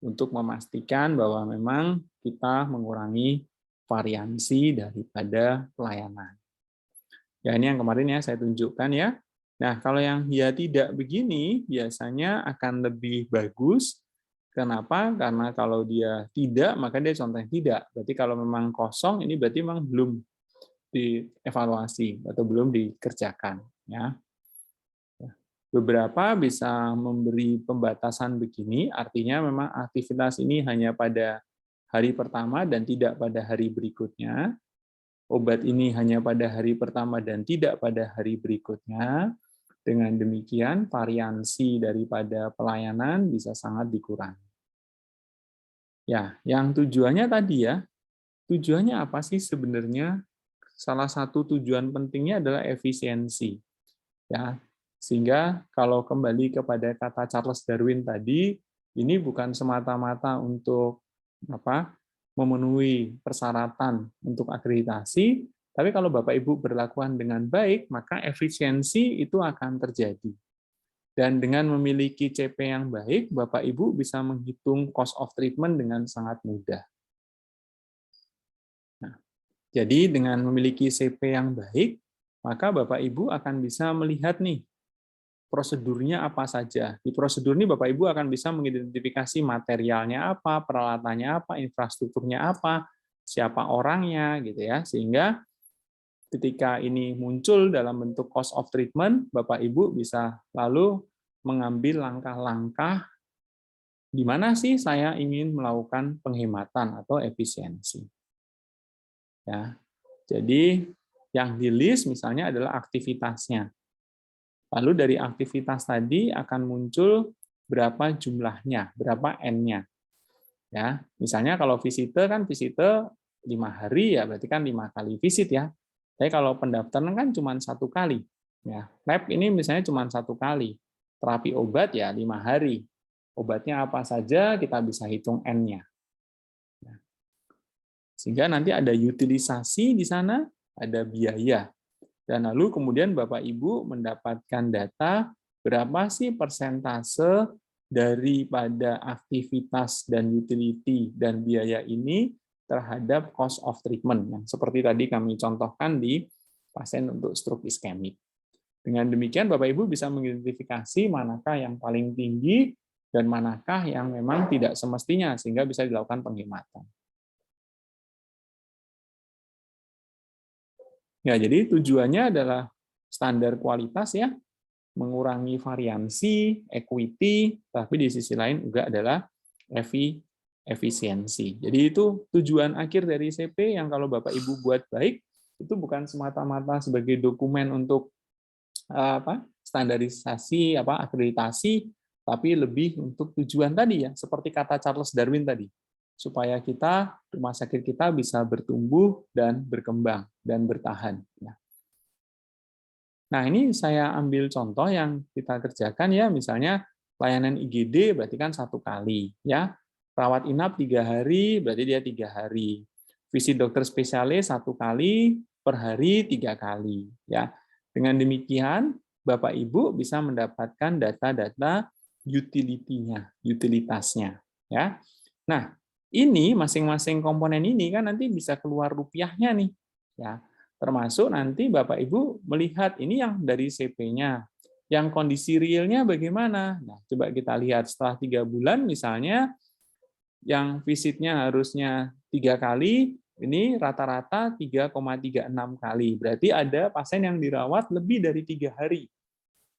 untuk memastikan bahwa memang kita mengurangi variansi daripada pelayanan. Ya, ini yang kemarin ya saya tunjukkan ya. Nah, kalau yang ya tidak begini, biasanya akan lebih bagus. Kenapa? Karena kalau dia tidak, maka dia contohnya tidak. Berarti kalau memang kosong, ini berarti memang belum dievaluasi atau belum dikerjakan. Ya. Beberapa bisa memberi pembatasan begini, artinya memang aktivitas ini hanya pada hari pertama dan tidak pada hari berikutnya. Obat ini hanya pada hari pertama dan tidak pada hari berikutnya. Dengan demikian, variansi daripada pelayanan bisa sangat dikurangi. Ya, yang tujuannya tadi ya, tujuannya apa sih sebenarnya? Salah satu tujuan pentingnya adalah efisiensi. Ya, sehingga kalau kembali kepada kata Charles Darwin tadi, ini bukan semata-mata untuk memenuhi persyaratan untuk akreditasi, tapi kalau Bapak Ibu berlakukan dengan baik, maka efisiensi itu akan terjadi. Dan dengan memiliki CP yang baik, Bapak Ibu bisa menghitung cost of treatment dengan sangat mudah. Nah, jadi dengan memiliki CP yang baik, maka Bapak Ibu akan bisa melihat nih prosedurnya apa saja. Di prosedur ini Bapak Ibu akan bisa mengidentifikasi materialnya apa, peralatannya apa, infrastrukturnya apa, siapa orangnya gitu ya. Sehingga ketika ini muncul dalam bentuk cost of treatment, Bapak Ibu bisa lalu mengambil langkah-langkah di mana sih saya ingin melakukan penghematan atau efisiensi. Ya. Jadi yang di list misalnya adalah aktivitasnya. Lalu dari aktivitas tadi akan muncul berapa jumlahnya, berapa N-nya. Ya, misalnya kalau visite kan visite 5 hari ya berarti kan 5 kali visit ya. Tapi kalau pendaftaran kan cuma 1 kali. Ya, lab ini misalnya cuma 1 kali. Terapi obat ya 5 hari. Obatnya apa saja kita bisa hitung N-nya. Sehingga nanti ada utilisasi di sana, ada biaya. Dan lalu kemudian Bapak Ibu mendapatkan data berapa sih persentase daripada aktivitas dan utility dan biaya ini terhadap cost of treatment, yang seperti tadi kami contohkan di pasien untuk stroke iskemik. Dengan demikian Bapak Ibu bisa mengidentifikasi manakah yang paling tinggi dan manakah yang memang tidak semestinya, sehingga bisa dilakukan penghematan. Ya, jadi tujuannya adalah standar kualitas ya, mengurangi variansi, equity, tapi di sisi lain juga adalah efisiensi. Jadi itu tujuan akhir dari CP yang kalau Bapak Ibu buat baik, itu bukan semata-mata sebagai dokumen untuk standarisasi, akreditasi, tapi lebih untuk tujuan tadi ya, seperti kata Charles Darwin tadi, supaya kita, rumah sakit kita bisa bertumbuh dan berkembang dan bertahan. Nah, ini saya ambil contoh yang kita kerjakan ya, misalnya layanan IGD berarti kan 1 kali, ya. Rawat inap 3 hari, berarti dia 3 hari. Visit dokter spesialis 1 kali, per hari 3 kali, ya. Dengan demikian, Bapak Ibu bisa mendapatkan data-data utility-nya, utilitasnya, ya. Nah, ini masing-masing komponen ini kan nanti bisa keluar rupiahnya nih, ya. Termasuk nanti Bapak Ibu melihat ini yang dari CP-nya, yang kondisi realnya bagaimana. Nah, coba kita lihat setelah 3 bulan misalnya, yang visitnya harusnya 3 kali, ini rata-rata 3,36 kali. Berarti ada pasien yang dirawat lebih dari 3 hari.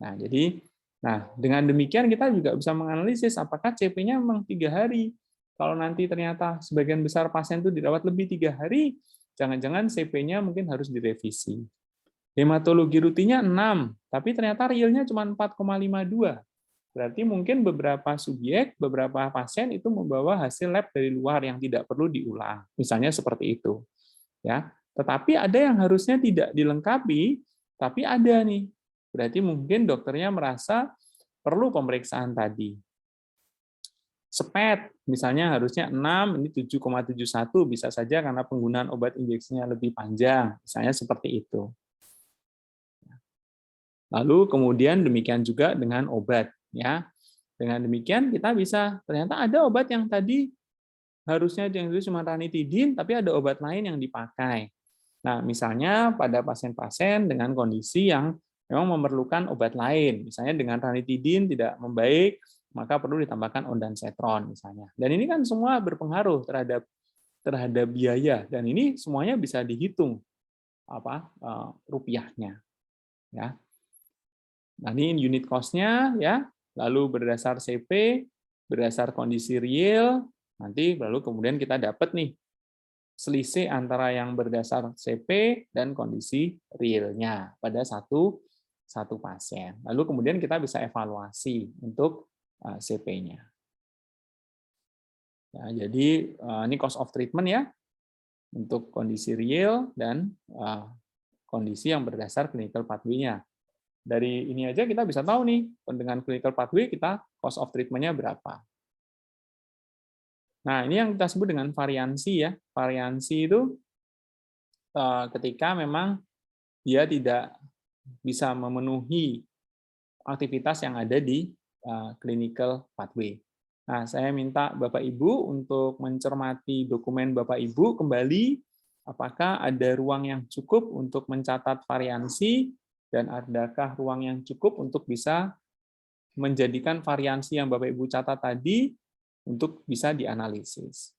Nah, dengan demikian kita juga bisa menganalisis apakah CP-nya memang 3 hari. Kalau nanti ternyata sebagian besar pasien itu dirawat lebih 3 hari, jangan-jangan CP-nya mungkin harus direvisi. Hematologi rutinnya 6, tapi ternyata realnya cuma 4,52. Berarti mungkin beberapa subjek, beberapa pasien itu membawa hasil lab dari luar yang tidak perlu diulang. Misalnya seperti itu. Ya. Tetapi ada yang harusnya tidak dilengkapi, tapi ada nih. Berarti mungkin dokternya merasa perlu pemeriksaan tadi. SPET, misalnya harusnya 6, ini 7,71, bisa saja karena penggunaan obat injeksinya lebih panjang, misalnya seperti itu. Lalu kemudian demikian juga dengan obat, ya. Dengan demikian kita bisa, ternyata ada obat yang tadi harusnya yang itu cuma ranitidin, tapi ada obat lain yang dipakai. Nah, misalnya pada pasien-pasien dengan kondisi yang memang memerlukan obat lain, misalnya dengan ranitidin tidak membaik, maka perlu ditambahkan ondansetron misalnya. Dan ini kan semua berpengaruh terhadap biaya, dan ini semuanya bisa dihitung rupiahnya. Ya. Nah, ini unit cost-nya ya, lalu berdasar CP, berdasar kondisi real, nanti lalu kemudian kita dapat nih selisih antara yang berdasar CP dan kondisi realnya pada satu pasien. Lalu kemudian kita bisa evaluasi untuk CP-nya. Ya, jadi ini cost of treatment ya, untuk kondisi real dan kondisi yang berdasar clinical pathway-nya. Dari ini aja kita bisa tahu nih, dengan clinical pathway kita cost of treatment-nya berapa. Nah, ini yang kita sebut dengan variansi ya. Variansi itu ketika memang dia tidak bisa memenuhi aktivitas yang ada di clinical pathway. Nah, saya minta Bapak Ibu untuk mencermati dokumen Bapak Ibu kembali, apakah ada ruang yang cukup untuk mencatat variansi, dan adakah ruang yang cukup untuk bisa menjadikan variansi yang Bapak Ibu catat tadi untuk bisa dianalisis.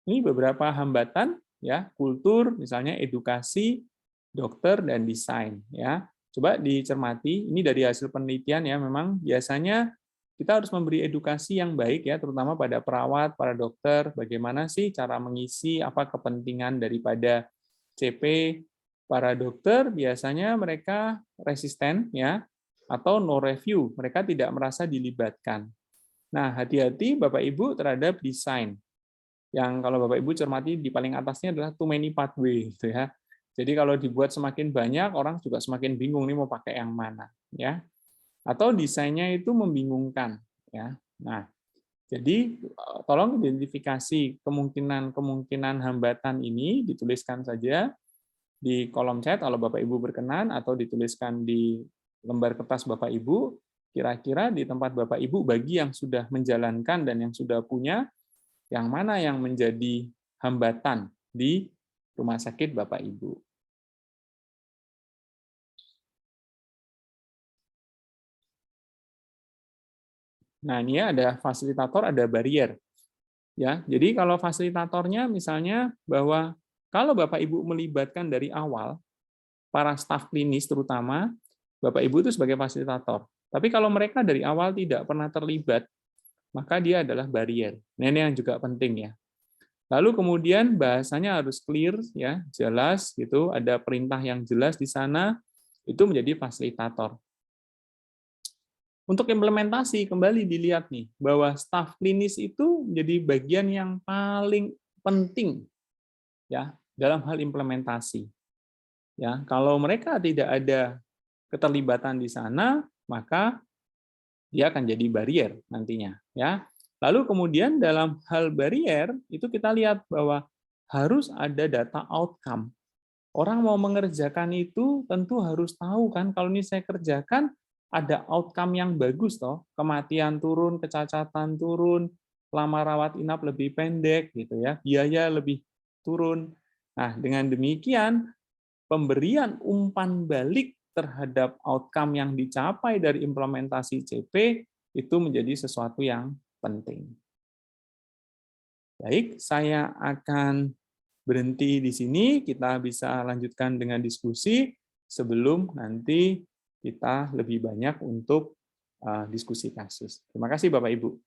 Ini beberapa hambatan ya, kultur misalnya edukasi, dokter dan desain ya. Coba dicermati, ini dari hasil penelitian ya, memang biasanya kita harus memberi edukasi yang baik ya, terutama pada perawat, para dokter, bagaimana sih cara mengisi, apa kepentingan daripada CP. Para dokter biasanya mereka resisten ya, atau no review, mereka tidak merasa dilibatkan. Nah, hati-hati Bapak Ibu terhadap desain. Yang kalau Bapak Ibu cermati di paling atasnya adalah too many pathway gitu ya. Jadi kalau dibuat semakin banyak, orang juga semakin bingung nih mau pakai yang mana ya. Atau desainnya itu membingungkan ya. Nah, jadi tolong identifikasi kemungkinan hambatan ini, dituliskan saja di kolom chat kalau Bapak Ibu berkenan, atau dituliskan di lembar kertas Bapak Ibu, kira-kira di tempat Bapak Ibu bagi yang sudah menjalankan dan yang sudah punya, yang mana yang menjadi hambatan di rumah sakit Bapak Ibu. Nah, ini ada fasilitator, ada barrier. Ya, jadi kalau fasilitatornya misalnya bahwa kalau Bapak Ibu melibatkan dari awal para staf klinis terutama, Bapak Ibu itu sebagai fasilitator. Tapi kalau mereka dari awal tidak pernah terlibat, maka dia adalah barrier. Nah, ini yang juga penting ya. Lalu kemudian bahasanya harus clear ya, jelas gitu, ada perintah yang jelas di sana, itu menjadi fasilitator. Untuk implementasi kembali dilihat nih bahwa staf klinis itu menjadi bagian yang paling penting ya dalam hal implementasi. Ya, kalau mereka tidak ada keterlibatan di sana, maka dia akan jadi barrier nantinya ya. Lalu kemudian dalam hal barrier itu kita lihat bahwa harus ada data outcome. Orang mau mengerjakan itu tentu harus tahu kan, kalau ini saya kerjakan ada outcome yang bagus toh, kematian turun, kecacatan turun, lama rawat inap lebih pendek gitu ya, biaya lebih turun. Nah, dengan demikian pemberian umpan balik terhadap outcome yang dicapai dari implementasi CP itu menjadi sesuatu yang penting. Baik, saya akan berhenti di sini, kita bisa lanjutkan dengan diskusi sebelum nanti kita lebih banyak untuk diskusi kasus. Terima kasih Bapak Ibu.